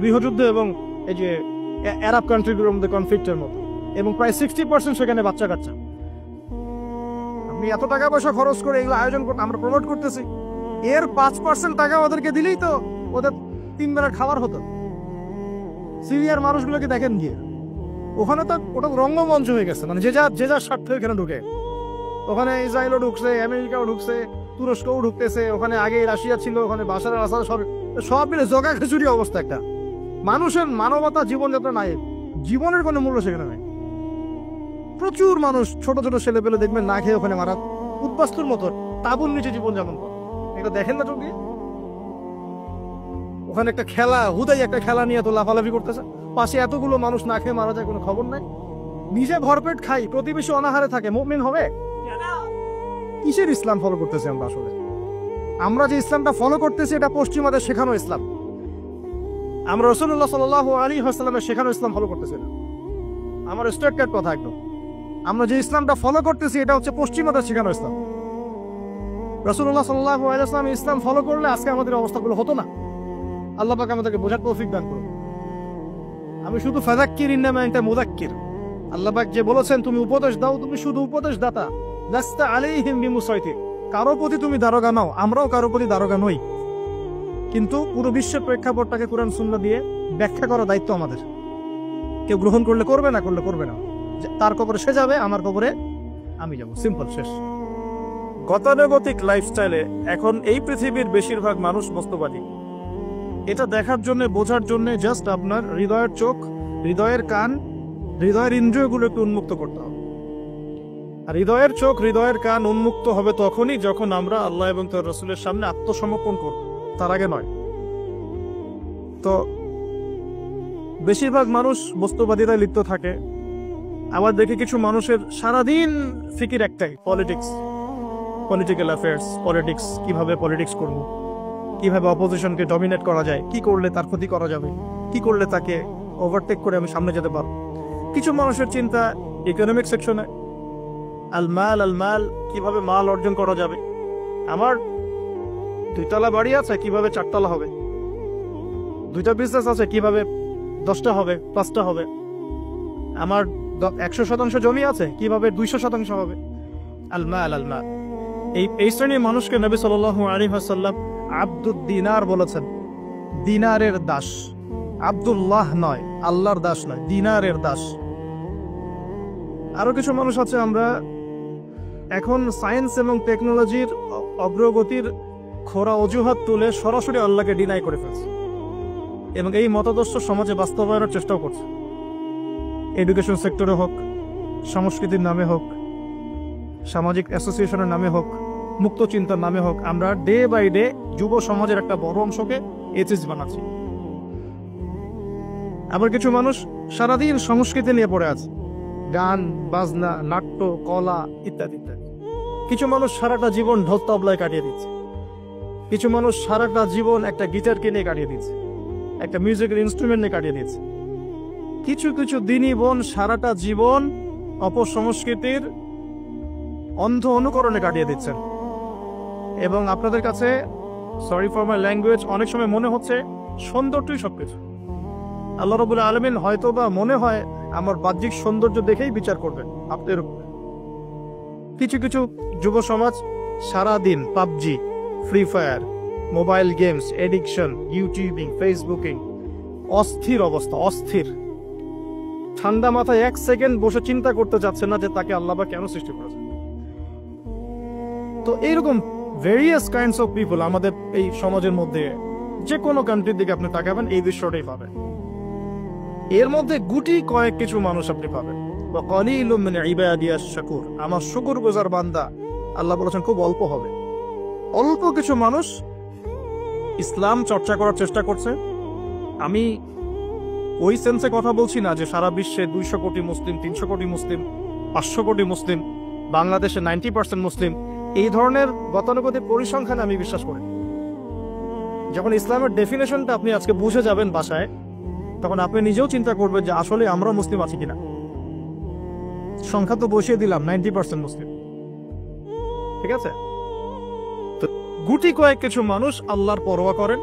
গৃহযুদ্ধ এবং এই যে আরব কান্ট্রিগুলোর মধ্যে কনফ্লিক্টের মতো। এবং প্রায় 60% সেখানে বাচ্চা কাচ্চা। আপনি এত টাকা পয়সা খরচ করে এগুলো আয়োজন করতে, আমরা প্রমোট করতেছি, এর 5% টাকা ওদেরকে দিলেই তো ওদের 3 বেলার খাবার হতো। সিরিয়ার মানুষগুলোকে দেখেন গিয়ে, ওখানে তো ওটা রঙ্গমঞ্চ হয়ে গেছে। মানে যে যার স্বার্থে এখানে ঢুকে, ওখানে ইসরায়েলও ঢুকছে, আমেরিকাও ঢুকছে, তুরস্কও ঢুকতেছে, ওখানে আগে রাশিয়া ছিল, ওখানে বাশার আল আসাদ, সব মিলে জগা খিচুড়ি অবস্থা একটা। মানুষের মানবতা, জীবনযাত্রা নাই, জীবনের কোনো মূল্য সেখানে নাই। প্রচুর মানুষ, ছোট ছোট ছেলে পেলে দেখবেন না খেয়ে ওখানে মারা, উদ্বাস্তুর মতো তাঁবুর নিচে জীবনযাপন করে। এটা দেখেন না চোখে? ওখানে একটা খেলা, হুদাই একটা খেলা নিয়ে তো লাফালাফি করতেছে, পাশে এতগুলো মানুষ না খেয়ে মারা যায়, কোনো খবর নাই। নিজে ভরপেট খাই, প্রতিবেশী অনাহারে থাকে, মুমিন হবে? কিসের ইসলাম ফলো করতেছি আমরা? আসলে আমরা যে ইসলামটা ফলো করতেছি এটা পশ্চিমাদের শেখানো ইসলাম। আমরা রাসূলুল্লাহ সাল্লাল্লাহু আলাইহি ওয়াসাল্লামের শেখানো ইসলাম ফলো করতেছি না। আমার স্ট্রেট কাট কথা একদম, আমরা যে ইসলামটা ফলো করতেছি এটা হচ্ছে পশ্চিমাদের শেখানো ইসলাম। রাসূলুল্লাহ সাল্লাল্লাহু আলাইহি ওয়াসাল্লাম ইসলাম ফলো করলে আজকে আমাদের অবস্থাগুলো হতো না। আল্লাহ পাক আমাদেরকে বোঝার তৌফিক দান করুন। আমি শুধু ফাযাক্কির ইন্নামা আনতা মুযাক্কির, আল্লাহ পাক যে বলেছেন তুমি উপদেশ দাও, তুমি শুধু উপদেশ দাতা, লাস্তা আলাইহিম বিমুসাইতির, কারো প্রতি তুমি দারোগা নাও, আমরাও কারো প্রতি দারোগা নই, কিন্তু পুরো বিশ্বের প্রেক্ষাপটটাকে কোরআন সুন্নাহ দিয়ে ব্যাখ্যা করার দায়িত্ব আমাদের। কেউ গ্রহণ করলে করবে, না করলে করবে না, তার কবরে সে যাবে, আমার কবরে আমি যাব, সিম্পল, শেষ। গতানুগতিক লাইফস্টাইলে এখন এই পৃথিবীর বেশিরভাগ মানুষ বস্তুবাদী। এটা দেখার জন্য, বোঝার জন্য জাস্ট আপনার হৃদয়ের চোখ, হৃদয়ের কান, হৃদয়ের ইন্দ্রিয়গুলো একটু উন্মুক্ত করতে হবে। আর হৃদয়ের চোখ, হৃদয়ের কান উন্মুক্ত হবে তখনই যখন আমরা আল্লাহ এবং তার রাসূলের সামনে আত্মসমর্পণ করব, তার আগে নয়। তো বেশিরভাগ মানুষ বস্তুবাদিতায় লিপ্ত থাকে। আবার দেখি কিছু মানুষের সারাদিন ফিকির একটাই, পলিটিক্স, পলিটিক্যাল অ্যাফেয়ার্স, পলিটিক্স, কিভাবে পলিটিক্স করব, কিভাবে অপোজিশনকে ডমিনেট করা যায়, কি করলে তার ক্ষতি করা যাবে, কি করলে তাকে ওভারটেক করে আমি সামনে যেতে পারবো। কিছু মানুষের চিন্তা ইকোনমিক সেকশনে, আল মাল, কিভাবে মাল অর্জন করা যাবে। আমার 2 তলা বাড়ি আছে, কিভাবে 4 তলা হবে। 2টা বিজনেস আছে, কিভাবে 10টা হবে, 5টা হবে। আমার 100% জমি আছে, কিভাবে 200% হবে। আল মাল। এই শ্রেণীর মানুষকে নবী সাল্লাল্লাহু আলাইহি ওয়াসাল্লাম আব্দুদ দিনার বলেছেন, দিনারের দাস। আব্দুল্লাহ নয়, আল্লাহর দাস নয়, দিনারের দাস। আরো কিছু মানুষ আছে, আমরা এখন সায়েন্স এবং টেকনোলজির অগ্রগতির খোরা অজুহাত তুলে সরাসরি আল্লাহকে ডিনাই করে ফেলছে এবং এই মতাদর্শ সমাজে বাস্তবায়নের চেষ্টাও করছে। এডুকেশন সেক্টরে হোক, সংস্কৃতির নামে হোক, সামাজিক অ্যাসোসিয়েশনের নামে হোক, মুক্ত চিন্তার নামে হোক, আমরা ডে বাই ডে যুব সমাজের একটা বড় অংশকে এথিস্ট বানাচ্ছি। আবার কিছু মানুষ সারাদিন সংস্কৃতি নিয়ে পড়ে আছে, গান বাজনা, নাট্য, কলা ইত্যাদি ইত্যাদি। কিছু মানুষ সারাটা জীবন ঢোল তবলায় কাটিয়ে দিচ্ছে, কিছু মানুষ সারাটা জীবন একটা গিটারকে নিয়ে কাটিয়ে দিচ্ছে, একটা মিউজিক্যাল ইনস্ট্রুমেন্ট নিয়ে কাটিয়ে দিচ্ছে। কিছু কিছু দিনই বোন সারাটা জীবন অপসংস্কৃতির অন্ধ অনুকরণে কাটিয়ে দিচ্ছেন। এবং আপনাদের কাছে, সরি ফর মাই ল্যাঙ্গুয়েজ, অনেক সময় মনে হচ্ছে সৌন্দর্যই সবকিছু। আল্লাহ রাব্বুল আলামিন হয়তো বা মনে হয় আমার বাহ্যিক সৌন্দর্য দেখেই বিচার করবেন আপনাদের উপরে। কিছু কিছু যুব সমাজ সারাদিন PUBG, free fire, mobile games, addiction, YouTubing, Facebooking, অস্থির অবস্থা, অস্থির। ঠান্ডা মাথায় 1 সেকেন্ড বসে চিন্তা করতে যাচ্ছে না যে তাকে আল্লাহ বা কেন সৃষ্টি করেছে। তো এইরকম ভেরিয়াস কাইন্ডস অফ পিপল আমাদের এই সমাজের মধ্যে, যে কোনো কান্ট্রির দিকে আপনি তাকাবেন এই দৃশ্যটাই পাবেন। এর মধ্যে গুটি কয়েক কিছু মানুষ আপনি পাবেন, ওয়াকালিলুম মিন ইবাদিয়াশ শাকুর, আমার শুকরগুজার বান্দা, আল্লাহ বলেছেন খুব অল্প হবে। অল্প কিছু মানুষ ইসলাম চর্চা করার চেষ্টা করছে। আমি ওই সেন্সে কথা বলছি না যে সারা বিশ্বে 200 কোটি মুসলিম, 300 কোটি মুসলিম, 500 কোটি মুসলিম, বাংলাদেশে 90% মুসলিম, এই ধরনের গতানুগতিক পরিসংখ্যানে আমি বিশ্বাস করি। যখন ইসলামের ডেফিনেশনটা আপনি আজকে বুঝে যাবেন বাসায়, তখন আপনি নিজেও চিন্তা করবেন যে আসলে আমরা মুসলিম আছি কিনা। সংখ্যা তো বসিয়ে দিলাম 90% মুসলিম, ঠিক আছে। তো গুটি কয়েক কিছু মানুষ আল্লাহর পরোয়া করেন,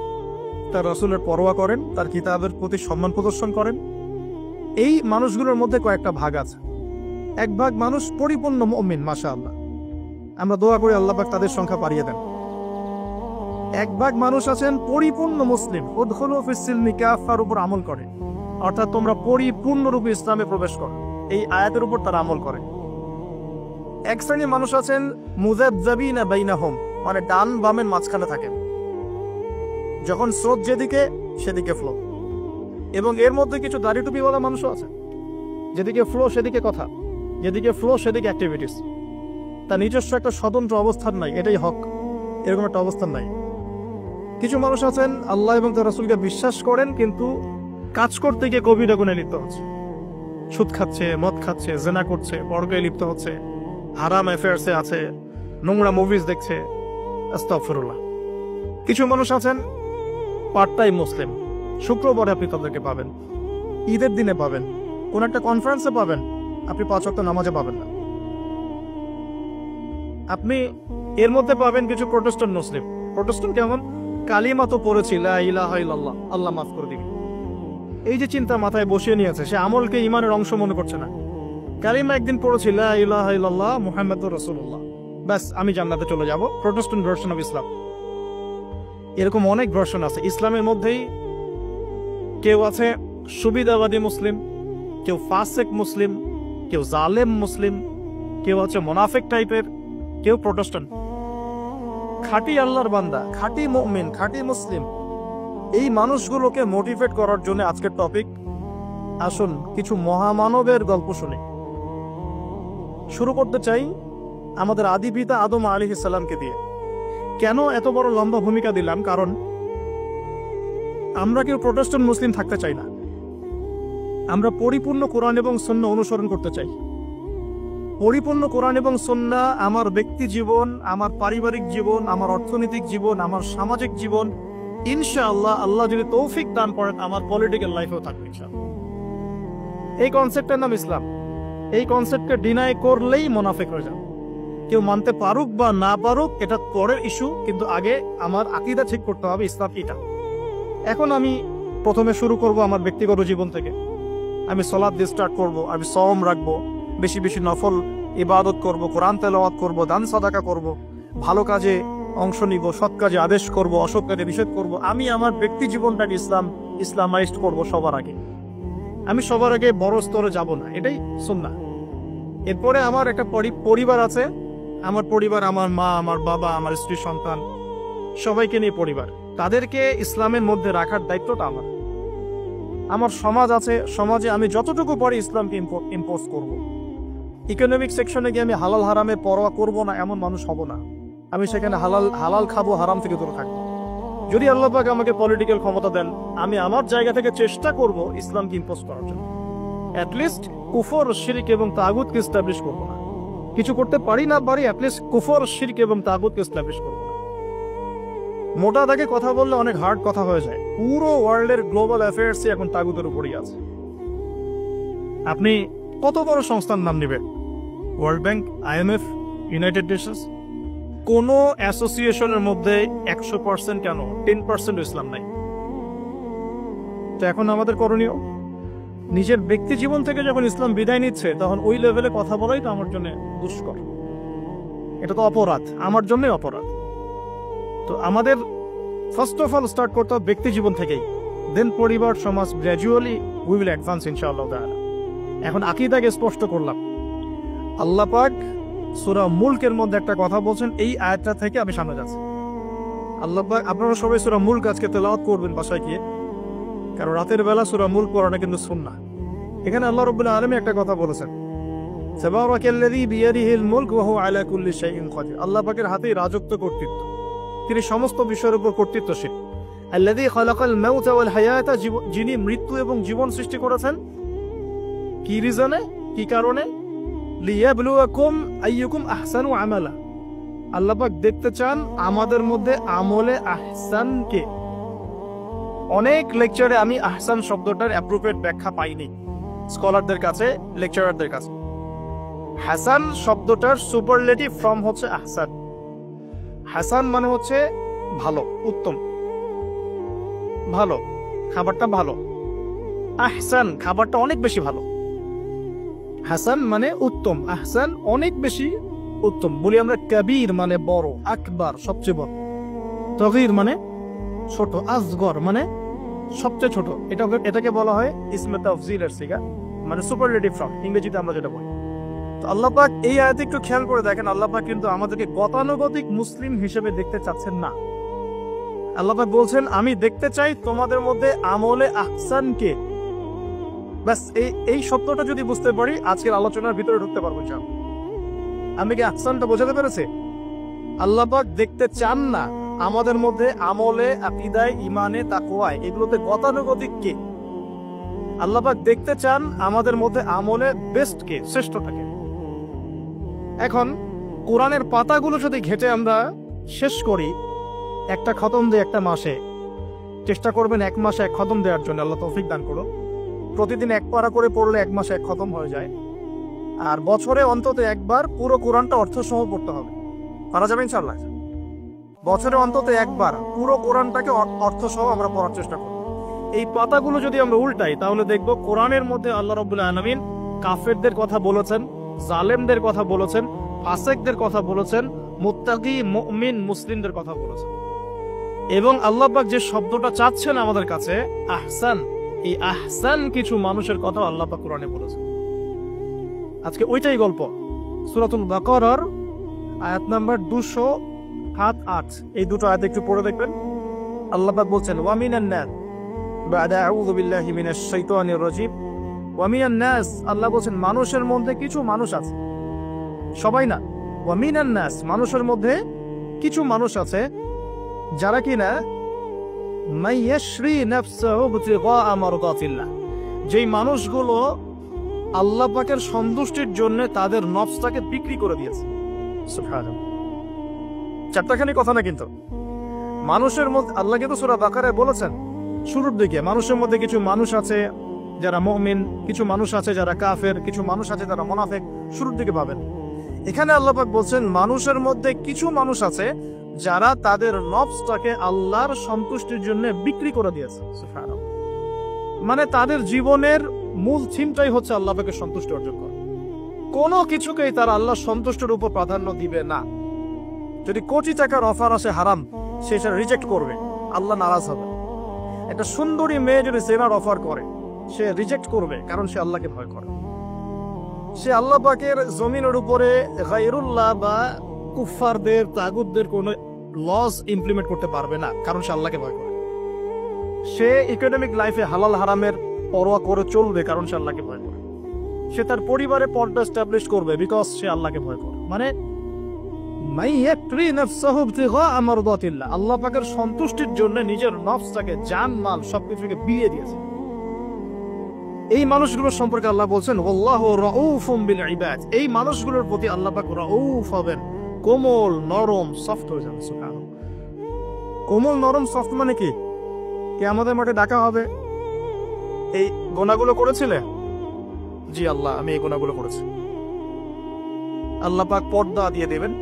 তার রাসূলের পরোয়া করেন, তার কিতাবের প্রতি সম্মান প্রদর্শন করেন। এই মানুষগুলোর মধ্যে কয়েকটা ভাগ আছে। এক ভাগ মানুষ পরিপূর্ণ মুমিন, মাশাআল্লাহ, আমরা দোয়া করি আল্লাহ পাক তাদের সংখ্যা বাড়িয়ে দেন। এক ভাগ মানুষ আছেন পরিপূর্ণ মুসলিম, উদখুলু ফিস সিলমি কাফার উপর আমল করে, অর্থাৎ তোমরা পরিপূর্ণরূপে ইসলামে প্রবেশ করো, এই আয়াতের উপর তারা আমল করে। এক শ্রেণীর মানুষ আছেন মুযাবযাবিনা বাইনাহুম, মানে ডান বামের মাঝখানে থাকেন, যখন স্রোত যেদিকে সেদিকে ফ্লো। এবং এর মধ্যে কিছু দাড়ি টুপিওয়ালা মানুষও আছে, যেদিকে ফ্লো সেদিকে কথা, যেদিকে ফ্লো সেদিকে অ্যাক্টিভিটিস, তার নিজস্ব একটা স্বতন্ত্র অবস্থান নাই, এটাই হক, এরকম একটা অবস্থান নাই। কিছু মানুষ আছেন আল্লাহ এবং তার রাসূলকে বিশ্বাস করেন, কিন্তু কাজ করতে গিয়ে কবিরা গুনাহে লিপ্ত হচ্ছে, সুদ খাচ্ছে, মদ খাচ্ছে, জেনা করছে, পরকায়ে লিপ্ত হচ্ছে, হারাম অ্যাফেয়ার্সে আছে, নোংরা মুভিজ দেখছে, আস্তাগফিরুল্লাহ। কিছু মানুষ আছেন পার্ট টাইম মুসলিম, শুক্রবারে আপনি তাদেরকে পাবেন, ঈদের দিনে পাবেন, কোন একটা কনফারেন্সে পাবেন, আপনি 5 ওয়াক্ত নামাজে পাবেন না। আপনি এর মধ্যে পাবেন কিছু প্রোটেস্ট্যান্ট মুসলিম। প্রোটেস্ট্যান্ট কেমন? কালিমা তো পড়েছি, লা ইলাহা ইল্লাল্লাহ, আল্লাহ মাফ করে দিবেন, এই যে চিন্তা মাথায় বসিয়ে নিয়েছে, সে আমলকে ইমানের অংশ মনে করছে না। কালিমা একদিন পড়েছি, লা ইলাহা ইল্লাল্লাহ মুহাম্মাদুর রাসূলুল্লাহ, ব্যাস আমি জান্নাতে চলে যাব। Protestant version of Islam. এরকম অনেক ভার্সন আছে ইসলামের মধ্যেই। কেউ আছে সুবিধাবাদী মুসলিম, কেউ ফাসেক মুসলিম, কেউ জালেম মুসলিম, কেউ আছে মোনাফেক টাইপের, কেউ প্রোটেস্ট্যান্ট। খাঁটি আল্লাহর বান্দা, খাঁটি মুমিন, খাঁটি মুসলিম, এই মানুষগুলোকে মোটিভেট করার জন্য আজকের টপিক। আসুন কিছু মহামানবের গল্প শুনে শুরু করতে চাই, আমাদের আদি পিতা আদম আলাইহিস সালামকে দিয়ে। কেন এত বড় লম্বা ভূমিকা দিলাম? কারণ আমরা কেউ প্রোটেস্ট্যান্ট মুসলিম থাকতে চাই না। আমরা পরিপূর্ণ কোরআন এবং সুন্নাহ অনুসরণ করতে চাই। পরিপূর্ণ কোরআন এবং সুন্নাহ আমার ব্যক্তি জীবন, আমার পারিবারিক জীবন, আমার অর্থনৈতিক জীবন, আমার সামাজিক জীবন, ইনশাআল্লাহ আল্লাহ যদি তৌফিক দান করেন আমার পলিটিক্যাল লাইফেও থাকবে ইনশাআল্লাহ। এই কনসেপ্টের নাম ইসলাম। এই কনসেপ্টকে ডিনাই করলেই মুনাফিক হয়ে যাবে। কেউ মানতে পারুক বা না পারুক এটা পরের ইস্যু, কিন্তু আগে আমার আকীদা ঠিক করতে হবে ইসলাম এটা। এখন আমি প্রথমে শুরু করব আমার ব্যক্তিগত জীবন থেকে। আমি সালাত দিয়ে স্টার্ট করব, আমি সওম রাখবো, বেশি বেশি নফল ইবাদত করব, কোরআন তেলাওয়াত করব, দান সাদাকা করব, ভালো কাজে অংশ নিব, সৎ কাজে আদেশ করব, অসৎ কাজে নিষেধ করব। আমি আমার ব্যক্তি জীবনটাকে ইসলামাইজড করব সবার আগে। আমি সবার আগে বড় স্তরে যাব না, এটাই সুন্নাহ। এরপরে আমার একটা পরিবার আছে। আমার পরিবার, আমার মা, আমার বাবা, আমার স্ত্রী, সন্তান, সবাইকে নিয়ে পরিবার। তাদেরকে ইসলামের মধ্যে রাখার দায়িত্বটা আমার। আমার সমাজ আছে, সমাজে আমি যতটুকু পারি ইসলামকে ইম্পোজ করব। ইকোনমিক সেকশনে গিয়ে আমি হালাল হারামে পরোয়া করব না এমন মানুষ হব না। আমি সেখানে হালাল খাবো, হারাম থেকে দূরে থাকবো। যদি আল্লাহ পাক আমাকে পলিটিক্যাল ক্ষমতা দেন, আমি আমার জায়গা থেকে চেষ্টা করব ইসলামকে ইম্পোজ করার জন্য। অ্যাটলিস্ট কুফর, শিরক এবং তাগুতকে এস্টাবলিশ করবো না। কিছু করতে পারি না পারি, অ্যাটলিস্ট কুফর, শিরক এবং তাগুতকে এস্টাবলিশ করবো না। মোটা দাগে কথা বললে অনেক হার্ড কথা হয়ে যায়। পুরো ওয়ার্ল্ডের গ্লোবাল অ্যাফেয়ার্স এখন তাগুতের উপরই আছে। আপনি কত বড় সংস্থার নাম নেবেন? World bank, IMF, United Nations, কোন অ্যাসোসিয়েশনের মধ্যে 100% কেন 10% ইসলাম নাই। তো এখন আমাদের করণীয়, নিজের ব্যক্তি জীবন থেকে যখন ইসলাম বিদায় নিচ্ছে তখন ওই লেভেলে কথা বলাই তো আমার জন্য দুষ্কর। এটা তো অপরাধ, আমার জন্যই অপরাধ। তো আমাদের ফার্স্ট অফ অল স্টার্ট করতে হবে ব্যক্তি জীবন থেকেই, দেন পরিবার, সমাজ, গ্র্যাজুয়ালি উই উইল অ্যাডভান্স ইনশাআল্লাহ তাআলা। এখন আকীদাকে স্পষ্ট করলাম। আল্লাহ পাক সূরা মুলকের মধ্যে একটা কথা বলছেন, এই আয়াতটা থেকে আমি সামনে যাচ্ছি। আল্লাহ পাক, আপনারা সবাই সূরা মুলক আজকে তেলাওয়াত করবেন বাসায় গিয়ে, কারণ রাতের বেলা সূরা মুলক পড়াটা কিন্তু সুন্নাহ। এখানে আল্লাহ রাব্বুল আলামিন একটা কথা বলেছেন, তাবারাকাল্লাযী বিয়াদিহিল মুলক ওয়া হুয়া আলা কুল্লি শাইইন কাদির। আল্লাহ পাকের হাতেই রাজত্ব, কর্তৃত্ব, তিনি সমস্ত বিষয়ের উপর কর্তৃত্বশীল। আল্লাযী খালাকাল মাউতা ওয়াল হায়াতা, যিনি মৃত্যু এবং জীবন সৃষ্টি করেছেন। কি রিজনে, কি কারণে? লিয়াবলুয়াকুম আইয়ুকুম আহসানু আমালা। আল্লাহ পাক দেখতে চান আমাদের মধ্যে আমলে আহসান কে। অনেক লেকচারে আমি আহসান শব্দটার অ্যাপ্রোপ্রিয়েট ব্যাখ্যা পাইনি স্কলারদের কাছে, লেকচারারদের কাছে। হাসান শব্দটার সুপারলেটিভ ফর্ম হচ্ছে আহসান। হাসান মানে হচ্ছে ভালো, উত্তম, ভালো, খাবারটা ভালো। আহসান খাবারটা অনেক বেশি ভালো। হাসান মানে উত্তম, আহসান অনেক বেশি উত্তম। বলি আমরা কবির মানে বড়, আকবার সবচেয়ে বড়, তগীর মানে ছোট, আসগর মানে সবচেয়ে ছোট। এটাকে বলা হয় ইসমে তাফজিলের সিগা, মানে সুপারলেটিভ ফর্ম ইংরেজিতে আমরা যেটা বলি। তো আল্লাহ পাক এই আয়াতে একটু খেয়াল করে দেখেন, আল্লাহ পাক কিন্তু আমাদেরকে গতানুগতিক মুসলিম হিসেবে দেখতে চাচ্ছেন না। আল্লাহ পাক বলছেন, আমি দেখতে চাই তোমাদের মধ্যে আমলে আহসান কে। বাস এই শব্দটা যদি বুঝতে পারি আজকের আলোচনার ভিতরে ঢুকতে পারবো। আমি কি আহসানটা বোঝাতে পেরেছি? আল্লাহ পাক দেখতে চান না আমাদের মধ্যে আমলে, আকীদায়, ঈমানে, তাকওয়ায়, এগুলোতে গতানুগতিক কে। আল্লাহ পাক দেখতে চান আমাদের মধ্যে আমলে বেস্ট কে, শ্রেষ্ঠটাকে। এখন কোরআনের পাতাগুলো যদি ঘেটে আমরা শেষ করি একটা খতম দিয়ে একটা মাসে, চেষ্টা করবেন 1 মাসে 1 খতম দেওয়ার জন্য, আল্লাহ তৌফিক দান করুন। প্রতিদিন 1 পারা করে পড়লে 1 মাসে 1 খতম হয়ে যায়। আর বছরে অন্তত একবার পুরো কোরআনটা অর্থসহ পড়তে হবে। পারা যাবে ইনশাআল্লাহ? বছরে অন্তত একবার পুরো কোরআনটাকে অর্থসহ আমরা পড়ার চেষ্টা করব। এই পাতাগুলো যদি আমরা উল্টাই তাহলে দেখব কোরআনের মধ্যে আল্লাহ রাব্বুল আলামিন কাফেরদের কথা বলেছেন, জালেমদের কথা বলেছেন, ফাসিকদের কথা বলেছেন, মুত্তাকি মুমিন মুসলিমদের কথা বলেছেন। এবং আল্লাহ পাক যে শব্দটা চাচ্ছেন আমাদের কাছে আহসান, এই আহসান কিছু মানুষের কথা আল্লাহ পাক কোরআনে বলেছেন। আজকে ওইটাই গল্প। সূরাতুল বাকারার আয়াত নাম্বার 207-8 এই দুটো আয়াত একটু পড়ে দেখবেন। আল্লাহ পাক বলছেন ওয়া মিনান নাস, বাদা আউযু বিল্লাহি মিনাশ শাইতানির রাজিম, ওয়া মিনান নাস, আল্লাহ বলছেন মানুষের মধ্যে কিছু মানুষ আছে, সবাই না। ওয়া মিনান নাস, মানুষের মধ্যে কিছু মানুষ আছে যারা কিনা মাইয়াশরি নাফসাহু বিতিগা মারদাতিল্লাহ, যেই মানুষগুলো আল্লাহ পাকের সন্তুষ্টির জন্য তাদের নফসটাকে বিক্রি করে দিয়েছে। সুবহানাল্লাহ, চারটাখানি কথা না কিন্তু। মানুষের মধ্যে আল্লাহ কিন্তু সূরা বাকারায় বলেছেন শুরুর দিকে মানুষের মধ্যে কিছু মানুষ আছে যারা মুমিন, কিছু মানুষ আছে যারা কাফের, কিছু মানুষ আছে যারা মুনাফিক, শুরুর দিকে পাবেন। এখানে আল্লাহ পাক বলছেন মানুষের মধ্যে কিছু মানুষ আছে যারা তাদের নফসটাকে আল্লাহর সন্তুষ্টির জন্য বিক্রি করে দিয়েছে। সুবহানাল্লাহ, মানে তাদের জীবনের মূল থিমটাই হচ্ছে আল্লাহ পাকের সন্তুষ্টি অর্জন করা। কোনো কিছুকেই তারা আল্লাহর সন্তুষ্টির উপর প্রাধান্য দিবে না। যদি কোটি টাকার অফার আসে হারাম, সে সেটা রিজেক্ট করবে, আল্লাহ নারাজ হবে। একটা সুন্দরী মেয়ে যদি জেনার অফার করে, সে রিজেক্ট করবে, কারণ সে আল্লাহকে ভয় করে। সে আল্লাহ পাকের জমিনের উপরে গায়রুল্লাহ বা কুফফারদের, তাগুতদের কোনো লস ইমপ্লিমেন্ট করতে পারবে না, কারণ সে আল্লাহকে ভয় করে। সে ইকোনমিক লাইফে হালাল হারামের পরোয়া করে চলবে, কারণ সে আল্লাহকে ভয় করে। সে তার পরিবারে পর্দা এস্টাবলিশ করবে, বিকজ সে আল্লাহকে ভয় করে। মানে আল্লাহ পাকের সন্তুষ্টির জন্য নিজের নফসটাকে, জান মাল সবকিছুকে বিলিয়ে দিয়েছে। এই মানুষগুলোর সম্পর্কে আল্লাহ বলছেন ওয়াল্লাহু রাউফুম বিল ইবাদ, এই মানুষগুলোর প্রতি আল্লাহ পাক রাউফ হবেন, কোমল নরম সফট হয়ে যাবে। সুবহানাল্লাহ, কোমল নরম সফট মানে কি? কিয়ামতের মাঠে ডাকা হবে, এই গুনাহগুলো করেছিলে? জি আল্লাহ, আমি এই গুনাহগুলো করেছি। আল্লাহ পাক পর্দা দিয়ে দেবেন,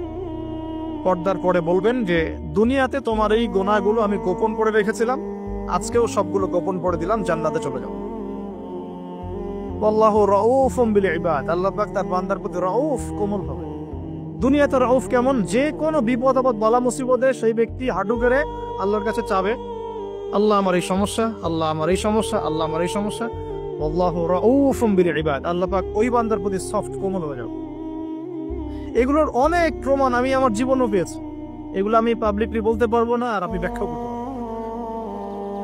পর্দার পরে বলবেন যে দুনিয়াতে তোমার এই গুনাহগুলো আমি গোপন করে রেখেছিলাম, আজকেও সবগুলো গোপন করে দিলাম, জান্নাতে চলে যাও। আল্লাহু রাউফুম বিল ইবাদ, আল্লাহ পাক তার বান্দার প্রতি রাউফ, কোমল হবে। দুনিয়াতে রাউফ কেমন? যে কোনো বিপদ আপদ বালা মুসিবতে সেই ব্যক্তি হাঁটু গেড়ে আল্লাহর কাছে চাবে, আল্লাহ আমার এই সমস্যা, আল্লাহ আমার এই সমস্যা, আল্লাহ আমার এই সমস্যা। আল্লাহু রাউফুম বিল ইবাদ, আল্লাহ পাক ওই বান্দার প্রতি সফট, কোমল হয়ে যাবে। এগুলোর অনেক প্রমাণ আমি আমার জীবনও পেয়েছি, এগুলো আমি পাবলিকলি বলতে পারবো না, আর আপনি ব্যাখ্যা করতে পারবো।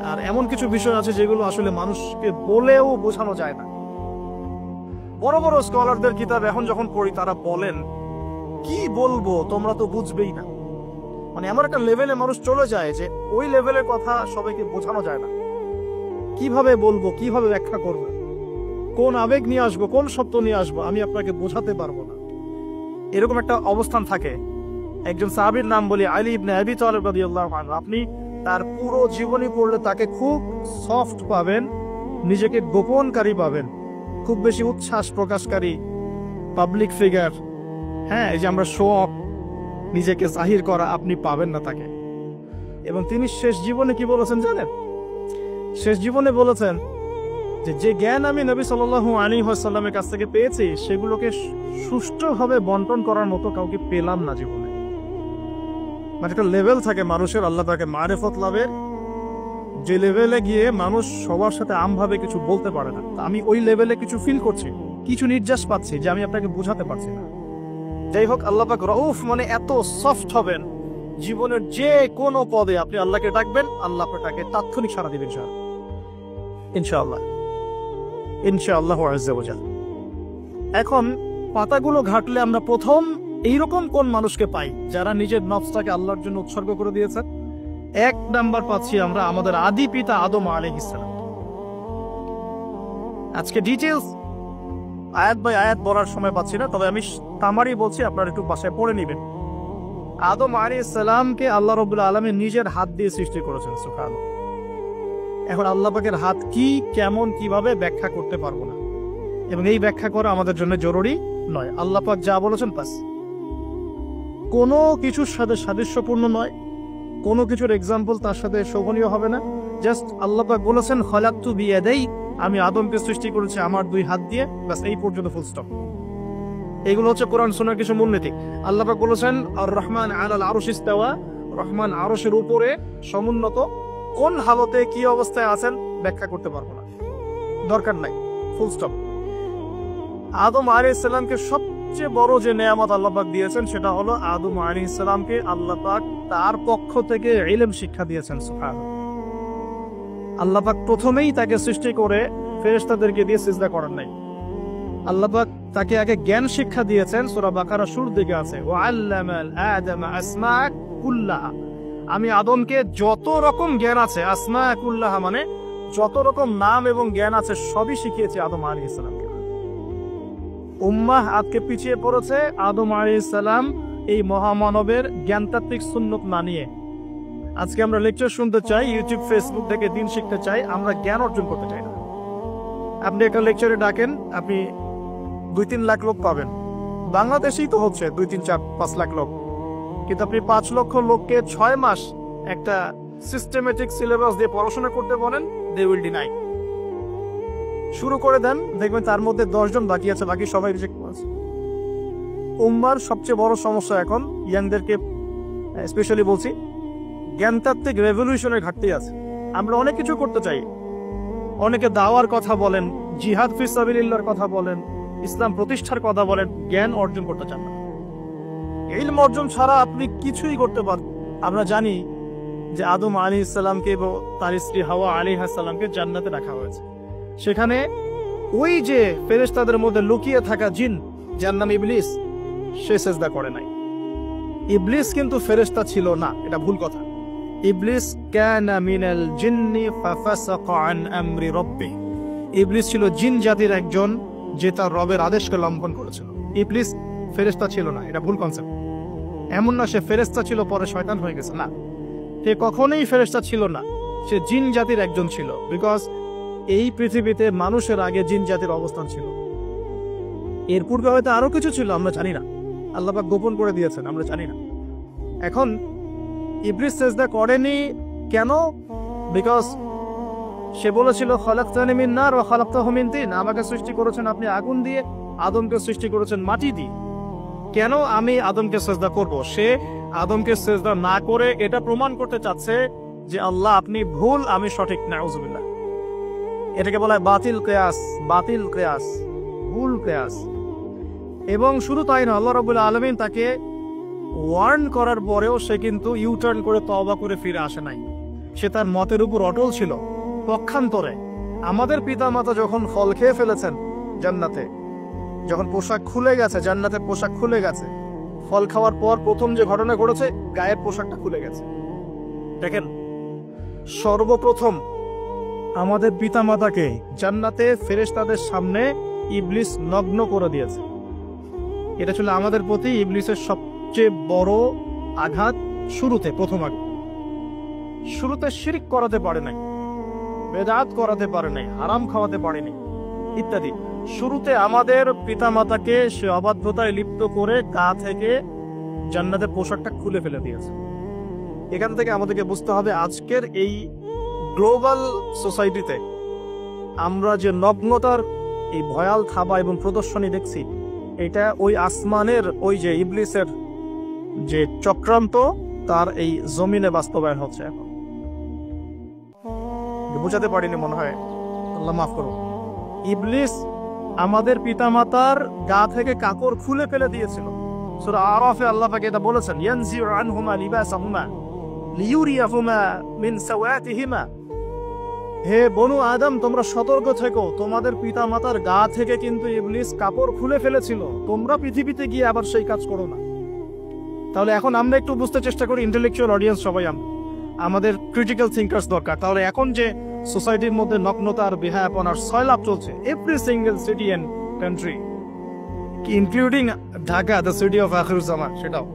আর এমন কিছু বিষয় আছে যেগুলো আসলে মানুষকে বলেও বোঝানো যায় না। বড় বড় স্কলারদের কিতাব এখন যখন পড়ি, তারা বলেন কি বলবো, তোমরা তো বুঝবেই না। মানে এমন একটা লেভেলে মানুষ চলে যায় যে ওই লেভেলের কথা সবাইকে বোঝানো যায় না। কিভাবে বলবো, কিভাবে ব্যাখ্যা করবো, কোন আবেগ নিয়ে আসবো, কোন শব্দ নিয়ে আসবো, আমি আপনাকে বোঝাতে পারবো না। এরকম একটা অবস্থান থাকে। একজন সাহাবীর নাম বলি আলী ইবনে আবি তালিব রাদিয়াল্লাহু আনহু। আপনি তার পুরো জীবনী পড়লে তাকে খুব সফট পাবেন, নিজেকে গোপনকারী পাবেন, খুব বেশি উচ্ছ্বাস প্রকাশকারী পাবলিক ফিগার, হ্যাঁ, এই যে আমরা শো অফ, নিজেকে জাহির করা, আপনি পাবেন না তাকে। এবং তিনি শেষ জীবনে কি বলেছেন জানেন? শেষ জীবনে বলেছেন যে যে জ্ঞান আমি নবী সাল্লাল্লাহু আলাইহি ওয়াসাল্লামের কাছ থেকে পেয়েছি, সেগুলোকে সুষ্ঠুভাবে বন্টন করার মতো কাউকে পেলাম না জীবনে। মানে একটা লেভেল থাকে মানুষের আল্লাহ তাকে মারিফত লাভের, যে লেভেলে গিয়ে মানুষ সবার সাথে আমভাবে কিছু বলতে পারে না। আমি ওই লেভেলে কিছু ফিল করছি, কিছু নির্যাস পাচ্ছি যে আমি আপনাকে বোঝাতে পারছি না। যাই হোক, আল্লাহ পাক রউফ মানে এত সফট হবেন, জীবনের যে কোনো পদে আপনি আল্লাহকে ডাকবেন, আল্লাহ আপনাকে তাৎক্ষণিক সাড়া দিবেন। ইনশাআল্লাহ, ইনশাআল্লাহু আযজা ওয়া জাল। এখন পাতাগুলো ঘাটলে আমরা প্রথম এইরকম কোন মানুষকে পাই যারা নিজের নফসটাকে আল্লাহর জন্য উৎসর্গ করে দিয়েছেন? 1 নাম্বার পাচ্ছি আমরা আমাদের আদি পিতা আদম আলাইহিস সালাম। আজকে ডিটেইলস আয়াত বাই আয়াত পড়ার সময় পাচ্ছি না, তবে আমি তামারি বলছি, আপনারা একটু বাসায় পড়ে নেবেন। আদম আলাইহিস সালামকে আল্লাহ রাব্বুল আলামিন নিজের হাত দিয়ে সৃষ্টি করেছেন। সুবহানাল্লাহ। এখন আল্লাহ পাকের হাত কি, কেমন, কিভাবে ব্যাখ্যা করতে পারবো না, এবং এই ব্যাখ্যা করা আমাদের জন্য জরুরি নয়। আল্লাহ পাক যা বলেছেন বাস, কোনো কিছুর সাথে সাদৃশ্যপূর্ণ নয়, কোনো কিছুর এক্সাম্পল তার সাথে শোভনীয় হবে না। জাস্ট আল্লাহ পাক বলেছেন খলাকতু বিয়াদাই, আমি আদমকে সৃষ্টি করেছি আমার 2 হাত দিয়ে, বাস এই পর্যন্ত, ফুল স্টপ। এইগুলো হচ্ছে কোরআন সুন্নাহর কিছু মূলনীতি। আল্লাহ পাক বলেছেন আর রহমান আলাল আরশ ইস্তাওয়া, রহমান আরশের উপরে সমুন্নত। কোন হালতে কি অবস্থায় আছেন ব্যাখ্যা করতে পারবো না, দরকার নাই, ফুল স্টপ। আদম আলাইহিস সালামকে সবচেয়ে বড় যে নেয়ামত আল্লাহ পাক দিয়েছেন সেটা হলো আদম আলাইহিস সালামকে আল্লাহ পাক তার পক্ষ থেকে ইলম শিক্ষা দিয়েছেন। সুবহানাল্লাহ। আল্লাহ পাক প্রথমেই তাকে সৃষ্টি করে ফেরেশতাদেরকে দিয়ে সিজদা করার নাই। আল্লাহ পাক তাকে আগে জ্ঞান শিক্ষা দিয়েছেন। সূরা বাকারা শুরুর দিকে আছে ওয়া আল্লামাল আদামা আসমা কুল্লাহা, আমি আদমকে যত রকম জ্ঞান আছে, আসমা কুল্লাহা মানে যত রকম নাম এবং জ্ঞান আছে সবই শিখিয়েছে আদম আলাইহিস সালামকে। উম্মাহ আজকে পিছিয়ে পড়েছে আদম আলাইহিস সালাম এই মহামানবের জ্ঞানতাত্ত্বিক সুন্নত না নিয়ে। আজকে আমরা লেকচার শুনতে চাই, ইউটিউব ফেসবুক থেকে দিন শিখতে চাই, আমরা জ্ঞান অর্জন করতে চাই না। আপনি একটা লেকচারে ডাকেন, আপনি 2-3 লাখ লোক পাবেন, বাংলাদেশেই তো হচ্ছে 2-3-4-5 লাখ লোক, কিন্তু আপনি 5 লক্ষ লোককে 6 মাস একটা সিস্টেমেটিক সিলেবাস দিয়ে পড়াশোনা করতে বলেন, দে উইল ডিনাই। শুরু করে দেন, দেখবেন তার মধ্যে 10 জন বাকি আছে, বাকি সবাই রিজেক্ট করেছে। উম্মার সবচেয়ে বড় সমস্যা এখন, ইয়াংদেরকে স্পেশালি বলছি, জ্ঞানতাত্ত্বিক রেভলিউশনের ঘাটতি আছে। আমরা অনেক কিছু করতে চাই, অনেকে দাওয়ার কথা বলেন, জিহাদ ফি সাবিলিল্লাহর কথা বলেন, ইসলাম প্রতিষ্ঠার কথা বলেন, জ্ঞান অর্জন করতে চান না। ইলম অর্জন ছাড়া আপনি কিছুই করতে পারেন। আমরা জানি যে আদম আলাইহিস সালামকে এবং তার স্ত্রী হাওয়া আলাইহিস সালামকে জান্নাতে রাখা হয়েছে। সেখানে ওই যে ফেরেশতাদের মধ্যে লুকিয়ে থাকা জিন, যার নাম ইবলিস, সে সিজদা করে নাই। ইবলিস কিন্তু ফেরেশতা ছিল না, এটা ভুল কথা। ইবলিস কানা মিনাল জিন্নি ফাফাসাকা আন আমরি রাব্বি, ইবলিস ছিল জিন জাতির একজন যে তার রবের আদেশকে লঙ্ঘন করেছিল। ইবলিস ফেরেশতা ছিল না, এটা ভুল কনসেপ্ট। এমন না সে ফেরেশতা ছিল পরে শয়তান হয়ে গেছে, না, সে কখনোই ফেরেশতা ছিল না, সে জিন জাতির একজন ছিল। বিকজ এই পৃথিবীতে মানুষের আগে জিন জাতির অবস্থান ছিল, এর পূর্বে হয়তো আরো কিছু ছিল, আমরা জানি না, আল্লাহ পাক গোপন করে দিয়েছেন, আমরা জানি না। এখন ইবলিস সিজদা করেনি কেন? বিকজ সে বলেছিল খলাকতানি মিন নার ওয়া খলাকতাহু মিন তিন, আমাকে সৃষ্টি করেছেন আপনি আগুন দিয়ে, আদমকে সৃষ্টি করেছেন মাটি দিয়ে, কেন আমি আদমকে সিজদা করব? সে আদমকে সিজদা না করে এটা প্রমাণ করতে চাচ্ছে যে আল্লাহ আপনি ভুল, আমি সঠিক। নাউজুবিল্লাহ। এটাকে বলা হয় বাতিল কিয়াস, বাতিল কিয়াস, ভুল কিয়াস। এবং শুধু তাই না, আল্লাহ রাব্বুল আলামিন তাকে ওয়ার্ন করার পরেও সে কিন্তু ইউটার্ন করে তওবা করে ফিরে আসে নাই। সে তার মতের উপর অটল ছিল। পক্ষান্তরে আমাদের পিতামাতা যখন ফল খেয়ে ফেলেছেন জান্নাতে, যখন পোশাক খুলে গেছে, জান্নাতের পোশাক খুলে গেছে, ফল খাওয়ার পর প্রথম যে ঘটনা ঘটেছে, গায়ের পোশাকটা খুলে গেছে। দেখেন, সর্বপ্রথম আমাদের পিতামাতাকে জান্নাতে ফেরেশতাদের সামনে ইবলিস নগ্ন করে দিয়েছে। এটা ছিল আমাদের প্রতি ইবলিসের সবচেয়ে বড় আঘাত। শুরুতে, প্রথম আঘাত, শুরুতে শিরক করাতে পারে নাই, বেদাত করাতে পারে নাই, হারাম খাওয়াতে পারেনি ইত্যাদি। শুরুতে আমাদের পিতামাতাকে সে অবাধ্যতায় লিপ্ত করে গা থেকে জান্নাতের পোশাকটা খুলে ফেলে দিয়েছে। এখান থেকে আমাদেরকে বুঝতে হবে আজকের এই গ্লোবাল সোসাইটিতে আমরা যে নগ্নতার এই ভয়াল থাবা এবং প্রদর্শনী দেখছি, এটা ওই আসমানের ওই যে ইবলিসের যে চক্রান্ত, তার এই জমিনে বাস্তবায়ন হচ্ছে। এখন বুঝাতে পারিনি মনে হয়, আল্লাহ মাফ করো। ইবলিস আমাদের পিতামাতার গা থেকে কাপড় খুলে ফেলে দিয়েছিল। সূরা আরাফে আল্লাহ পাক এটা বলেছেন, ইয়ানজিউ আনহুমা লিবাসাহুমা লিইউরিয়াহুমা মিন সাওয়াতিহিমা। হে বনু আদম, তোমরা সতর্ক থেকো, তোমাদের পিতামাতার গা থেকে কিন্তু ইবলিস কাপড় খুলে ফেলেছিল, তোমরা পৃথিবীতে গিয়ে আবার সেই কাজ করো না। তাহলে এখন আমরা একটু বুঝতে চেষ্টা করি, ইন্টেলেকচুয়াল অডিয়েন্স সবাই আমাদের ক্রিটিক্যাল থিঙ্কার্স দরকার। তাহলে এখন যে সোসাইটির মধ্যে নগ্নতার, বেহায়াপনার সয়লাভ চলছে, every single city and country, including Dhaka, the city of Akhiruzzaman, সেটাও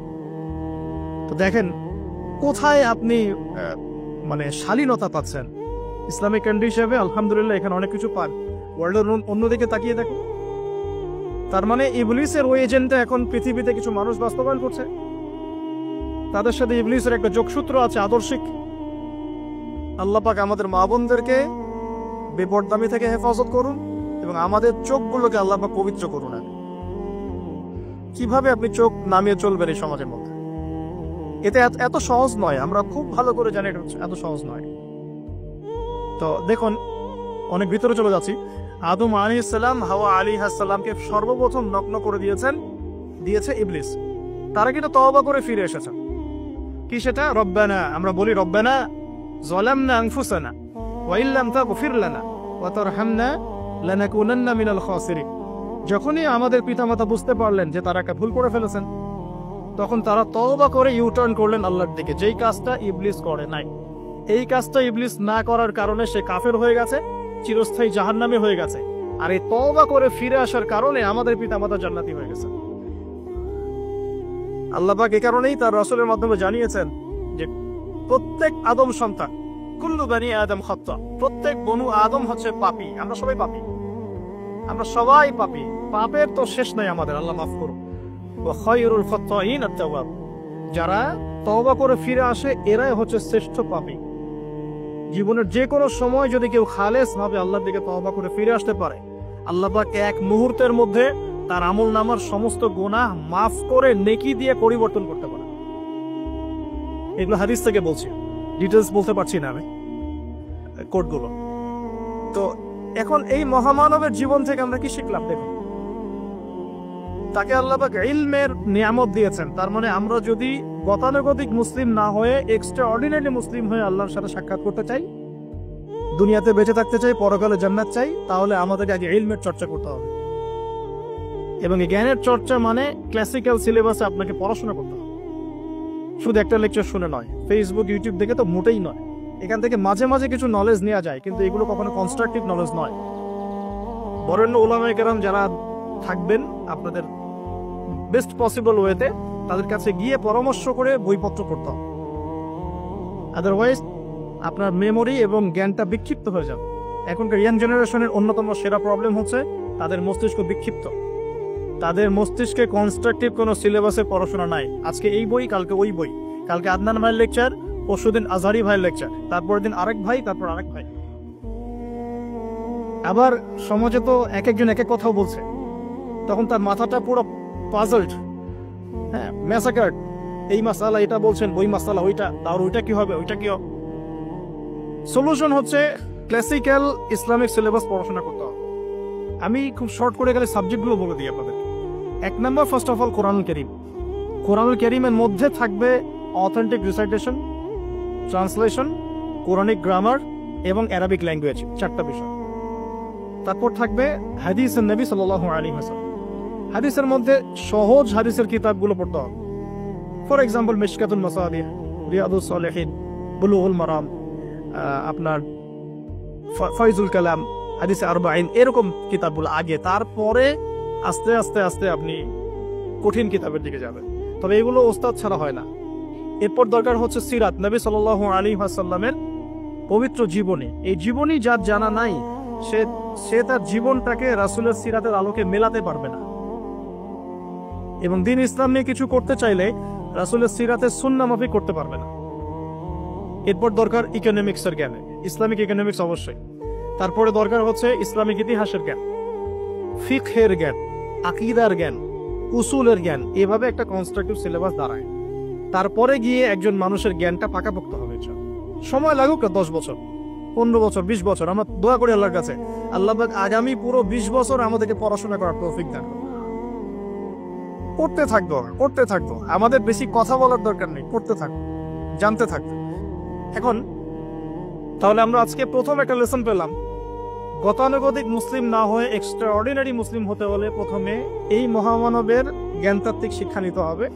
তো দেখেন কোথায় আপনি মানে শালীনতা পাচ্ছেন, ইসলামিক কান্ট্রি হিসেবে আলহামদুলিল্লাহ এখানে অনেক কিছু পান। ওয়ার্ল্ডের অন্যদিকে তাকিয়ে দেখো, তার মানে ইবলিসের ওই এজেন্টটা এখন পৃথিবীতে কিছু মানুষ বাস্তবায়ন করছে। তাদের সাথে ইবলিসের একটা যোগসূত্র আছে আদর্শিক। আল্লাহ পাক আমাদের মা বোনদেরকে বেপরদামি থেকে হেফাজত করুন এবং আমাদের চোখগুলোকে আল্লাহ পাক পবিত্র করুন। কিভাবে আপনি চোখ নামিয়ে চলবেন এই সমাজের মধ্যে, এতে এত সহজ নয়। আমরা খুব ভালো করে জানি এটা এত সহজ নয়। তো দেখুন, অনেক ভিতরে চলে যাচ্ছি। আদম আলাইহিস সালাম হাওয়া আলাইহিস সালামকে সর্বপ্রথম নগ্ন করে দিয়েছে ইবলিস। তারা কিন্তু তওবা করে ফিরে এসেছে। কি সেটা? রব্বানা, আমরা বলি রব্বানা যালামনা আনফুসানা ওয়া ইল্লাম তাগফির লানা ওয়া তারহামনা লানাকুনান্না মিনাল খাসিরিন। যখনই আমাদের পিতামাতা বুঝতে পারলেন যে তারা একটা ভুল করে ফেলেছেন, তখন তারা তওবা করে ইউটার্ন করলেন আল্লাহর দিকে, যেই কাজটা ইবলিস করে নাই। এই কাজটা ইবলিস না করার কারণে সে কাফের হয়ে গেছে, চিরস্থায়ী জাহান্নামী হয়ে গেছে। আর এই তওবা করে ফিরে আসার কারণে আমাদের পিতামাতা জান্নাতি হয়ে গেছে। আল্লাহ পাক এই কারণেই তার রাসূলের মাধ্যমে জানিয়েছেন যে প্রত্যেক আদম সন্তান, কুল্লু বানি আদম খাত্তা, প্রত্যেক বনু আদম হচ্ছে পাপী। আমরা সবাই পাপী, আমরা সবাই পাপী। পাপের তো শেষ নাই আমাদের, আল্লাহ মাফ করুন। ওয়া খায়রুল ফাত্তাইন আত-তাওয়াব, যারা তওবা করে ফিরে আসে এরাই হচ্ছে শ্রেষ্ঠ পাপী। জীবনের যে কোনো সময় যদি কেউ খালেস ভাবে আল্লাহর দিকে তওবা করে ফিরে আসতে পারে, আল্লাহ পাক এক মুহূর্তের মধ্যে তার আমলনামার সমস্ত গুনাহ মাফ করে নেকি দিয়ে পরিবর্তন করতে পারে। এগুলো হাদিস থেকে বলছি, ডিটেলস বলতে পারছি না আমি, কোডগুলো। তো এখন এই মহামানবের জীবন থেকে আমরা কি শিখলাম? দেখুন, তাকে আল্লাহ পাক ইলমের নিয়ামত দিয়েছেন। তার মানে আমরা যদি গতানুগতিক মুসলিম না হয়ে এক্সট্রা অর্ডিনারি মুসলিম হয়ে আল্লাহর সাথে সাক্ষাৎ করতে চাই, দুনিয়াতে বেঁচে থাকতে চাই, পরকালে জান্নাত চাই, তাহলে আমাদেরকে আগে ইলমের চর্চা করতে হবে। এবং এই জ্ঞানের চর্চা মানে ক্লাসিক্যাল সিলেবাসে আপনাকে পড়াশোনা করতে হবে। শুধু একটা লেকচার শুনে নয়, ফেসবুক ইউটিউব দেখে তো মোটেই নয়। এখান থেকে মাঝে মাঝে কিছু নলেজ নেওয়া যায়, কিন্তু এগুলো কখনো কনস্ট্রাকটিভ নলেজ নয়। বরেণ্য উলামায়ে কেরাম যারা থাকবেন আপনাদের বেস্ট পসিবল ওয়েতে, তাদের কাছে গিয়ে পরামর্শ করে বইপত্র পড়তে হবে। আদারওয়াইজ আপনার মেমোরি এবং জ্ঞানটা বিক্ষিপ্ত হয়ে যাবে। এখনকার ইয়াং জেনারেশনের অন্যতম সেরা প্রবলেম হচ্ছে তাদের মস্তিষ্ক বিক্ষিপ্ত। তাদের মস্তিষ্কে কনস্ট্রাকটিভ কোনো সিলেবাসে পড়াশোনা নাই। আজকে এই বই, কালকে ওই বই, কালকে আদনান ভাইয়ের লেকচার, পরশুদিন আজহারি ভাইয়ের লেকচার, তারপরের দিন আরেক ভাই, তারপর আরেক ভাই। আবার সমাজে তো এক একজন এক এক কথাও বলছে, তখন তার মাথাটা পুরো পাজলড, হ্যাঁ, ম্যাসাকার্ড। এই মাসালা এটা বলছেন, ওই মাসালা ওইটা, তার ওইটা কি হবে, ওইটা কি হবে। সলিউশন হচ্ছে ক্লাসিক্যাল ইসলামিক সিলেবাস পড়াশোনা করতে হবে। আমি খুব শর্ট করে গেলে সাবজেক্টগুলো বলে দিই আপনাদের। 1 নম্বর, ফার্স্ট অফ অল কোরআনুল কারীম। কোরআনুল কারীমের মধ্যে থাকবে authentic recitation, translation, Quranic grammar এবং অ্যারাবিক ল্যাঙ্গুয়েজ, 4টা বিষয়। তারপর থাকবে হাদিসের নবী সাল্লাল্লাহু আলাইহি ওয়াসাল্লাম। হাদিসের মধ্যে সহজ হাদিসের কিতাবগুলো পড়তে হবে। ফর এক্সাম্পল মিশকাতুল মাসাবিহ, রিয়াদুস সালিহিন, বুলুগুল মারাম, আপনার ফয়জুল কালাম, হাদিসে আরবাঈন, এরকম কিতাবগুলো আগে। তারপরে আস্তে আস্তে আস্তে আপনি কঠিন কিতাবের দিকে যাবেন। তবে এগুলো ওস্তাদ ছাড়া হয় না। এরপর দরকার হচ্ছে সিরাত, নবী সাল্লাল্লাহু আলাইহি ওয়াসাল্লামের পবিত্র জীবনী। এই জীবনী যার জানা নাই, সে তার জীবনটাকে রাসূলের সিরাতের আলোকে মেলাতে পারবে না। এবং দ্বীন ইসলাম নিয়ে কিছু করতে চাইলে রাসূলের সিরাতের সুন্নাহ মাফিক করতে পারবে না। এরপর দরকার ইকোনমিক্সের জ্ঞান, ইসলামিক ইকোনমিক্স অবশ্যই। তারপরে দরকার হচ্ছে ইসলামিক ইতিহাসের জ্ঞান, ফিকহের জ্ঞান, আকীদার জ্ঞান, উসুলের জ্ঞান। এভাবে একটা কনস্ট্রাকটিভ সিলেবাস দাঁড়ায়। তারপরে গিয়ে একজন মানুষের জ্ঞানটা পাকাপোক্ত হবে। সময় লাগুক না, 10 বছর, 15 বছর, 20 বছর। আমরা দোয়া করি আল্লাহর কাছে, আল্লাহ পাক আগামী পুরো 20 বছর আমাদেরকে পড়াশোনা করার তৌফিক দান করুন। পড়তে থাকবো। আমাদের বেশি কথা বলার দরকার নেই, পড়তে থাকবো, জানতে থাকবো। এখন তাহলে আমরা আজকে প্রথম একটা লেসন পেলাম, গতানুগতিক মুসলিম না হয়ে এক্সট্রা অর্ডিনারি মুসলিম হতে হলে প্রথমে এই মহামানবের জ্ঞানতাত্ত্বিক শিক্ষা নিতে হবে,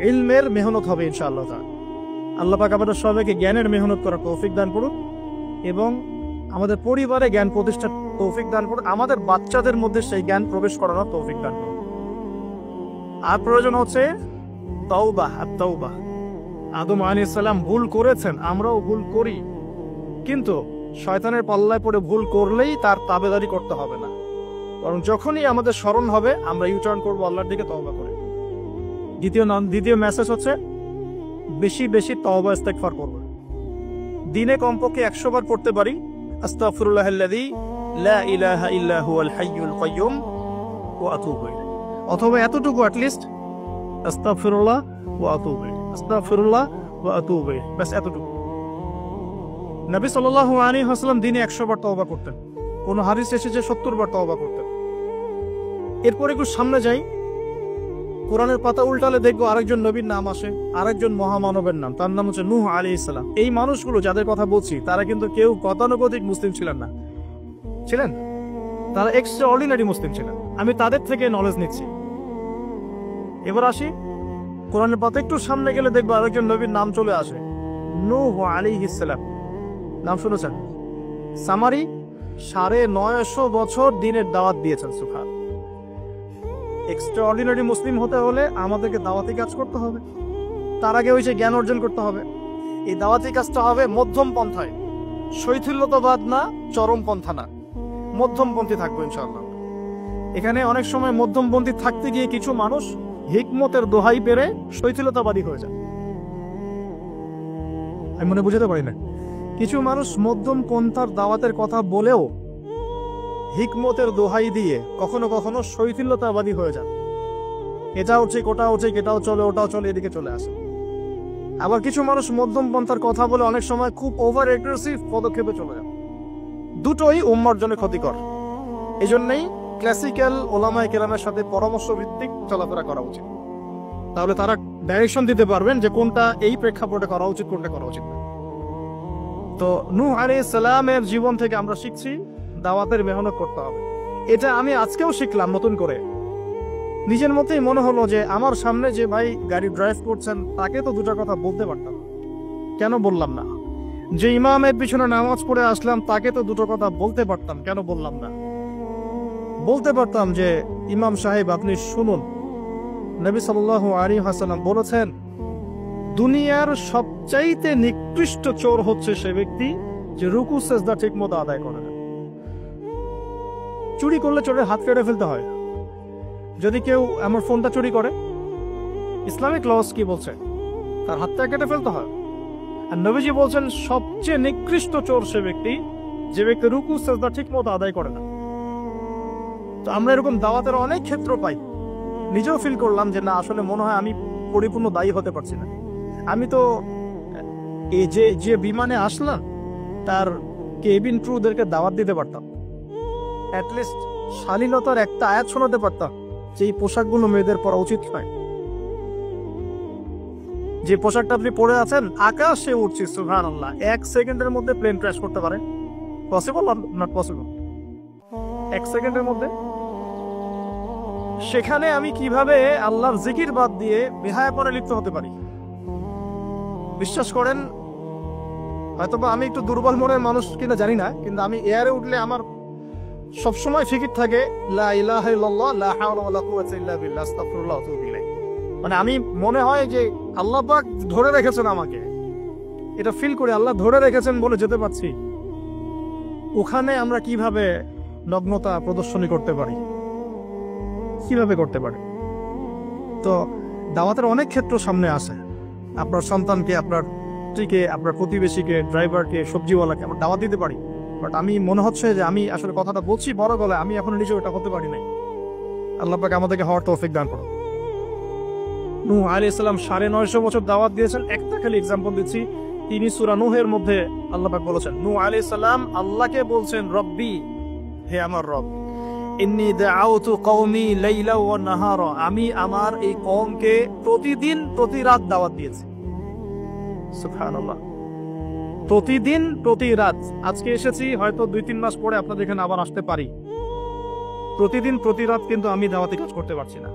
ইলমের মেহনত হবে ইনশাআল্লাহ তাআলা। আল্লাহ পাক আমাদের সবাইকে জ্ঞানের মেহনত করার তৌফিক দান করুন এবং আমাদের পরিবারে জ্ঞান প্রতিষ্ঠার তৌফিক দান করুন, আমাদের বাচ্চাদের মধ্যে সেই জ্ঞান প্রবেশ করানোর তৌফিক দান করুন। আর প্রয়োজন হচ্ছে তাওবা। আদম আলাইহিস সালাম ভুল করেছেন, আমরাও ভুল করি, কিন্তু শয়তানের পাল্লায় পড়ে ভুল করলেই তার তাবেদারি করতে হবে না, বরং যখনই আমাদের স্মরণ হবে আমরা ইউটার্ন করবো আল্লাহর দিকে তওবা করে। দ্বিতীয় মেসেজ হচ্ছে বেশি বেশি তওবা ইস্তেগফার করব। দিনে কমপক্ষে 100 বার পড়তে পারি আস্তাগফিরুল্লাহাল্লাযী লা ইলাহা ইল্লা হুয়াল হাইয়ুল কাইয়্যুম ওয়া আতুবু ইলাইহি, অথবা এতটুকু অ্যাটলিস্ট আস্তাগফিরুল্লাহ ওয়া আতুবু ইলাইহি, আস্তাগফিরুল্লাহ ওয়া আতুবু ইলাইহি, বাস এতটুকু। নবী সাল্লাল্লাহু আলাইহি ওয়াসাল্লাম দিনে 100 বার তওবা করতেন, কোন হাদিস এসেছে 70 বার তওবা করতেন। এরপর একটু সামনে যাই, কোরআনের পাতা উল্টালে দেখবো আরেকজন নবীর নাম আসে, আরেকজন মহামানবের নাম, তার নাম হচ্ছে নূহ আলাইহিস সালাম। এই মানুষগুলো যাদের কথা বলছি তারা কিন্তু কেউ গতানুগতিক মুসলিম ছিলেন না, ছিলেন তারা এক্সট্রা অর্ডিনারি মুসলিম ছিলেন। আমি তাদের থেকে নলেজ নিচ্ছি। এবার আসি কোরআনের পাতা একটু সামনে গেলে দেখবো আরেকজন নবীর নাম চলে আসে, নূহ আলাইহিস সালাম। নাম শুনেছেন? সামারি 950 বছর দিনের দাওয়াত দিয়েছেন। সুবহান। এক্সট্রা অর্ডিনারি মুসলিম হতে হলে আমাদেরকে দাওয়াতি কাজ করতে হবে, তার আগে হয়েছে জ্ঞান অর্জন করতে হবে। এই দাওয়াতি কাজটা হবে মধ্যম পন্থায়, শৈথিল্যতাবাদ না, চরম পন্থা না, মধ্যমপন্থী থাকবো ইনশাআল্লাহ। এখানে অনেক সময় মধ্যমপন্থী থাকতে গিয়ে কিছু মানুষ হিকমতের দোহাই পেরে শৈথিলতাবাদী হয়ে যায়। আমি মনে বুঝাতে পারি না, কিছু মানুষ মধ্যম পন্থার দাওয়াতের কথা বলেও হিকমতের দোহাই দিয়ে কখনো কখনো শৈথিল্যতাবাদী হয়ে যান। এটাও ঠিক ওটাও ঠিক, এটাও চলে ওটাও চলে, এদিকে চলে আসে। আবার কিছু মানুষ মধ্যম পন্থার কথা বলে অনেক সময় খুব ওভার এগ্রেসিভ পদক্ষেপে চলে যায়। দুটোই উম্মার জন্য ক্ষতিকর। এই জন্যই ক্লাসিক্যাল ওলামায়ে কেরামের সাথে পরামর্শ ভিত্তিক চলাফেরা করা উচিত, তাহলে তারা ডাইরেকশন দিতে পারবেন যে কোনটা এই প্রেক্ষাপটে করা উচিত, কোনটা করা উচিত না। তো নূহ আলাইহিস সালামের জীবন থেকে আমরা শিখছি দাওয়াতের মেহনত করতে হবে। এটা আমি আজকেও শিখলাম নতুন করে। নিজের মতেই মনে হলো যে আমার সামনে যে ভাই গাড়ি ড্রাইভ করছেন তাকে তো দুটো কথা বলতে পারতাম, কেন বললাম না? যে ইমামের পিছনে নামাজ পড়ে আসলাম তাকে তো দুটো কথা বলতে পারতাম, কেন বললাম না? বলতে পারতাম যে ইমাম সাহেব আপনি শুনুন, নবী সাল্লাল্লাহু আলাইহি ওয়াসাল্লাম বলেছেন দুনিয়ার সবচাইতে নিকৃষ্ট চোর হচ্ছে সে ব্যক্তি যে রুকু সেজদা ঠিকমতো আদায় করে না। চুরি করলে চোরের হাত কেটে ফেলতে হয়। যদি কেউ আমার ফোনটা চুরি করে, ইসলামিক লস কি বলছে? তার হাতটা কেটে ফেলতে হয়। আর নবীজি বলছেন সবচেয়ে নিকৃষ্ট চোর সে ব্যক্তি যে ব্যক্তি রুকু সেজদা ঠিকমতো আদায় করে না। তো আমরা এরকম দাওয়াতের অনেক ক্ষেত্র পাই। নিজেও ফিল করলাম যে না, আসলে মনে হয় আমি পরিপূর্ণ দায়ী হতে পারছি না। আমি তো এই যে বিমানে আসলাম তার কেবিন ক্রুদেরকে দাওয়াত দিতে পারতাম, অ্যাটলিস্ট শালীনতার একটা আয়াত শোনাতে পারতাম যে এই পোশাকগুলো মেয়েদের পরা উচিত নয়। যে পোশাকটা আপনি পরে আছেন আকাশে উঠছি, সুবহানাল্লাহ, 1 সেকেন্ডের মধ্যে প্লেন ক্র্যাশ করতে পারে। Possible or not possible? 1 সেকেন্ডের মধ্যে। সেখানে আমি কিভাবে আল্লাহর জিকির বাদ দিয়ে বেহায়াপনে লিপ্ত হতে পারি? বিশ্বাস করেন, হয়তোবা আমি একটু দুর্বল মনের মানুষ কিনা জানি না, কিন্তু আমি এয়ারে উঠলে আমার সবসময় ফিকির থাকে লা ইলাহা ইল্লাল্লাহ লা হাওলা ওয়ালা কুওয়াতা ইল্লা বিল্লাহ আস্তাগফিরুল্লাহ ওয়া আতুবু ইলাইহি। মানে আমি মনে হয় যে আল্লাহ পাক ধরে রেখেছেন আমাকে, এটা ফিল করে আল্লাহ ধরে রেখেছেন বলে যেতে পারছি। ওখানে আমরা কিভাবে নগ্নতা প্রদর্শনী করতে পারি, কিভাবে করতে পারি? তো দাওয়াতের অনেক ক্ষেত্র সামনে আসে। আপনার সন্তানকে, আপনার স্ত্রীকে, আপনার প্রতিবেশীকে, ড্রাইভারকে, সবজিওয়ালাকে আমরা দাওয়াত দিতে পারি। বাট আমি মনে হচ্ছে যে আমি আসলে কথাটা বলছি বড় গলায়, আমি এখন নিজেও এটা হতে পারি নাই। আল্লাহ পাক আমাদেরকে হওয়ার তৌফিক দান করুন। নূহ আলাইহিস সালাম 950 বছর দাওয়াত দিয়েছেন। একটা খালি এক্সাম্পল দিচ্ছি, তিনি সূরা নূহের মধ্যে আল্লাহ পাক বলেছেন, নূহ আলাইহিস সালাম আল্লাহকে বলছেন রব্বি, হে আমার রব, ইন্নী দাআউতু কওমি লাইলা ওয়া নাহারা, আমি আমার এই কওমকে প্রতিদিন প্রতি রাত দাওয়াত দিয়েছি। সুবহানাল্লাহ, প্রতিদিন প্রতি রাত। আজকে এসেছি, হয়তো 2-3 মাস পরে আপনাদের এখানে আবার আসতে পারি। প্রতিদিন প্রতি রাত কিন্তু আমি দাওয়াতি কাজ করতে পারছি না,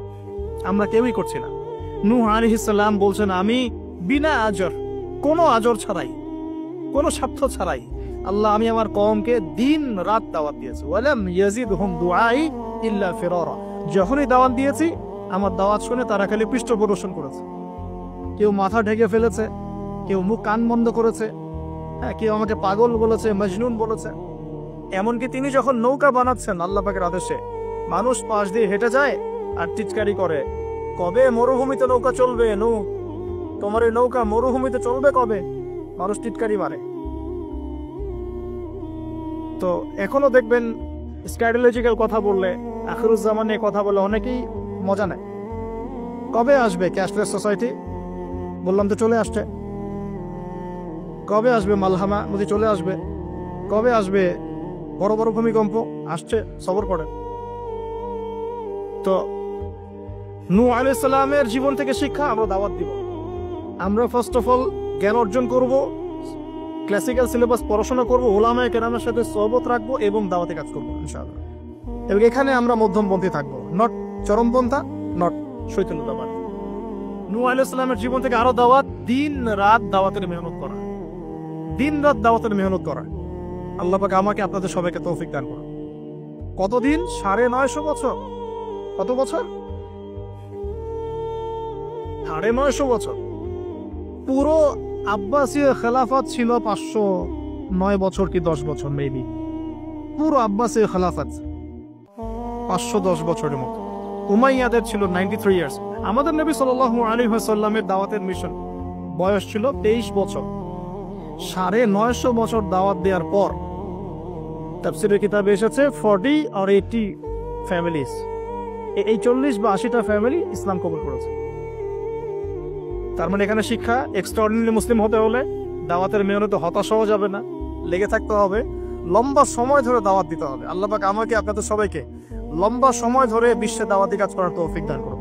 আমরা কেউই করছি না। নূহ আলাইহিস সালাম বলছেন আমি বিনা আজর, কোনো আজর ছাড়াই, কোনো স্বার্থ ছাড়াই আল্লাহ আমি আমার কওমকে দিন রাত দাওয়াত দিয়েছি। ওয়ালাম ইয়াজিদহুম দুআই ইল্লা ফিরারা, যখনই দাওয়াত দিয়েছি আমার দাওয়াত শুনে তারা খালি পৃষ্ঠ প্রদর্শন করেছে। কেউ মাথা ঢেকে ফেলেছে, কেউ মুখ কান বন্ধ করেছে, কেউ আমাকে পাগল বলেছে, মজনুন বলেছে। এমনকি তিনি যখন নৌকা বানাচ্ছেন আল্লাহ পাকের আদেশে, মানুষ পাশ দিয়ে হেঁটে যায় আর টিচকারি করে, কবে মরুভূমিতে নৌকা চলবে? তোমার এই নৌকা মরুভূমিতে চলবে কবে? মানুষ টিটকারি মারে। তো এখনো দেখবেন স্ক্যাটোলজিক্যাল কথা বললে, আখিরুজ্জামান নিয়ে কথা বলে অনেকেই মজা নেয়। কবে আসবে ক্যাশলেস সোসাইটি? বললাম তো চলে আসছে। কবে আসবে মালহামা? বুঝি চলে আসবে। কবে আসবে বড় বড় ভূমিকম্প? আসছে, সবর করেন। তো নূহ আলাইহিস সালামের জীবন থেকে শিক্ষা আমরা দাওয়াত দিব। আমরা ফার্স্ট অফ অল জ্ঞান অর্জন করব, ক্লাসিক্যাল সিলেবাস পড়াশোনা করব, উলামায়ে কেরামের সাথে সোহবত রাখবো এবং দাওয়াতে কাজ করবো ইনশাআল্লাহ। এবং এখানে আমরা মধ্যমপন্থী থাকবো, নট চরমপন্থা, নট শৈথিল্যতাবাদ। নূহ আলাইহিস সালামের জীবন থেকে আরো দাওয়াত, দিন রাত দাওয়াতের মেহনত করা, দিন রাত দাওয়াতের মেহনত করা। আল্লাহ পাক আমাকে আপনাদের সবাইকে তৌফিক দান করুন। কতদিন? 950 বছর। কত বছর? 950 বছর। পুরো আব্বাসীয় খেলাফত ছিল 509 বছর কি 10 বছর মেবি। পুরো আব্বাসীয় খেলাফত 510 বছরের মতো। উমাইয়াদের ছিল 93 ইয়ার্স। আমাদের নবী সাল্লাল্লাহু আলাইহি ওয়াসাল্লামের দাওয়াতের মিশন বয়স ছিল 23 বছর। 950 বছর দাওয়াত দেওয়ার পর তাফসীরের কিতাবে এসেছে 40 or 80 ফ্যামিলিজ, এই 40 বা 80টা ফ্যামিলি ইসলাম কবুল করেছে। তার মানে এখানে শিক্ষা, এক্সট্রাঅর্ডিনারি মুসলিম হতে হলে দাওয়াতের মেহনতে হতাশ হওয়া যাবে না, লেগে থাকতে হবে, লম্বা সময় ধরে দাওয়াত দিতে হবে। আল্লাহ পাক আমাকে আপনাদের সবাইকে লম্বা সময় ধরে বিশ্বে দাওয়াতি কাজ করার তৌফিক দান করুন।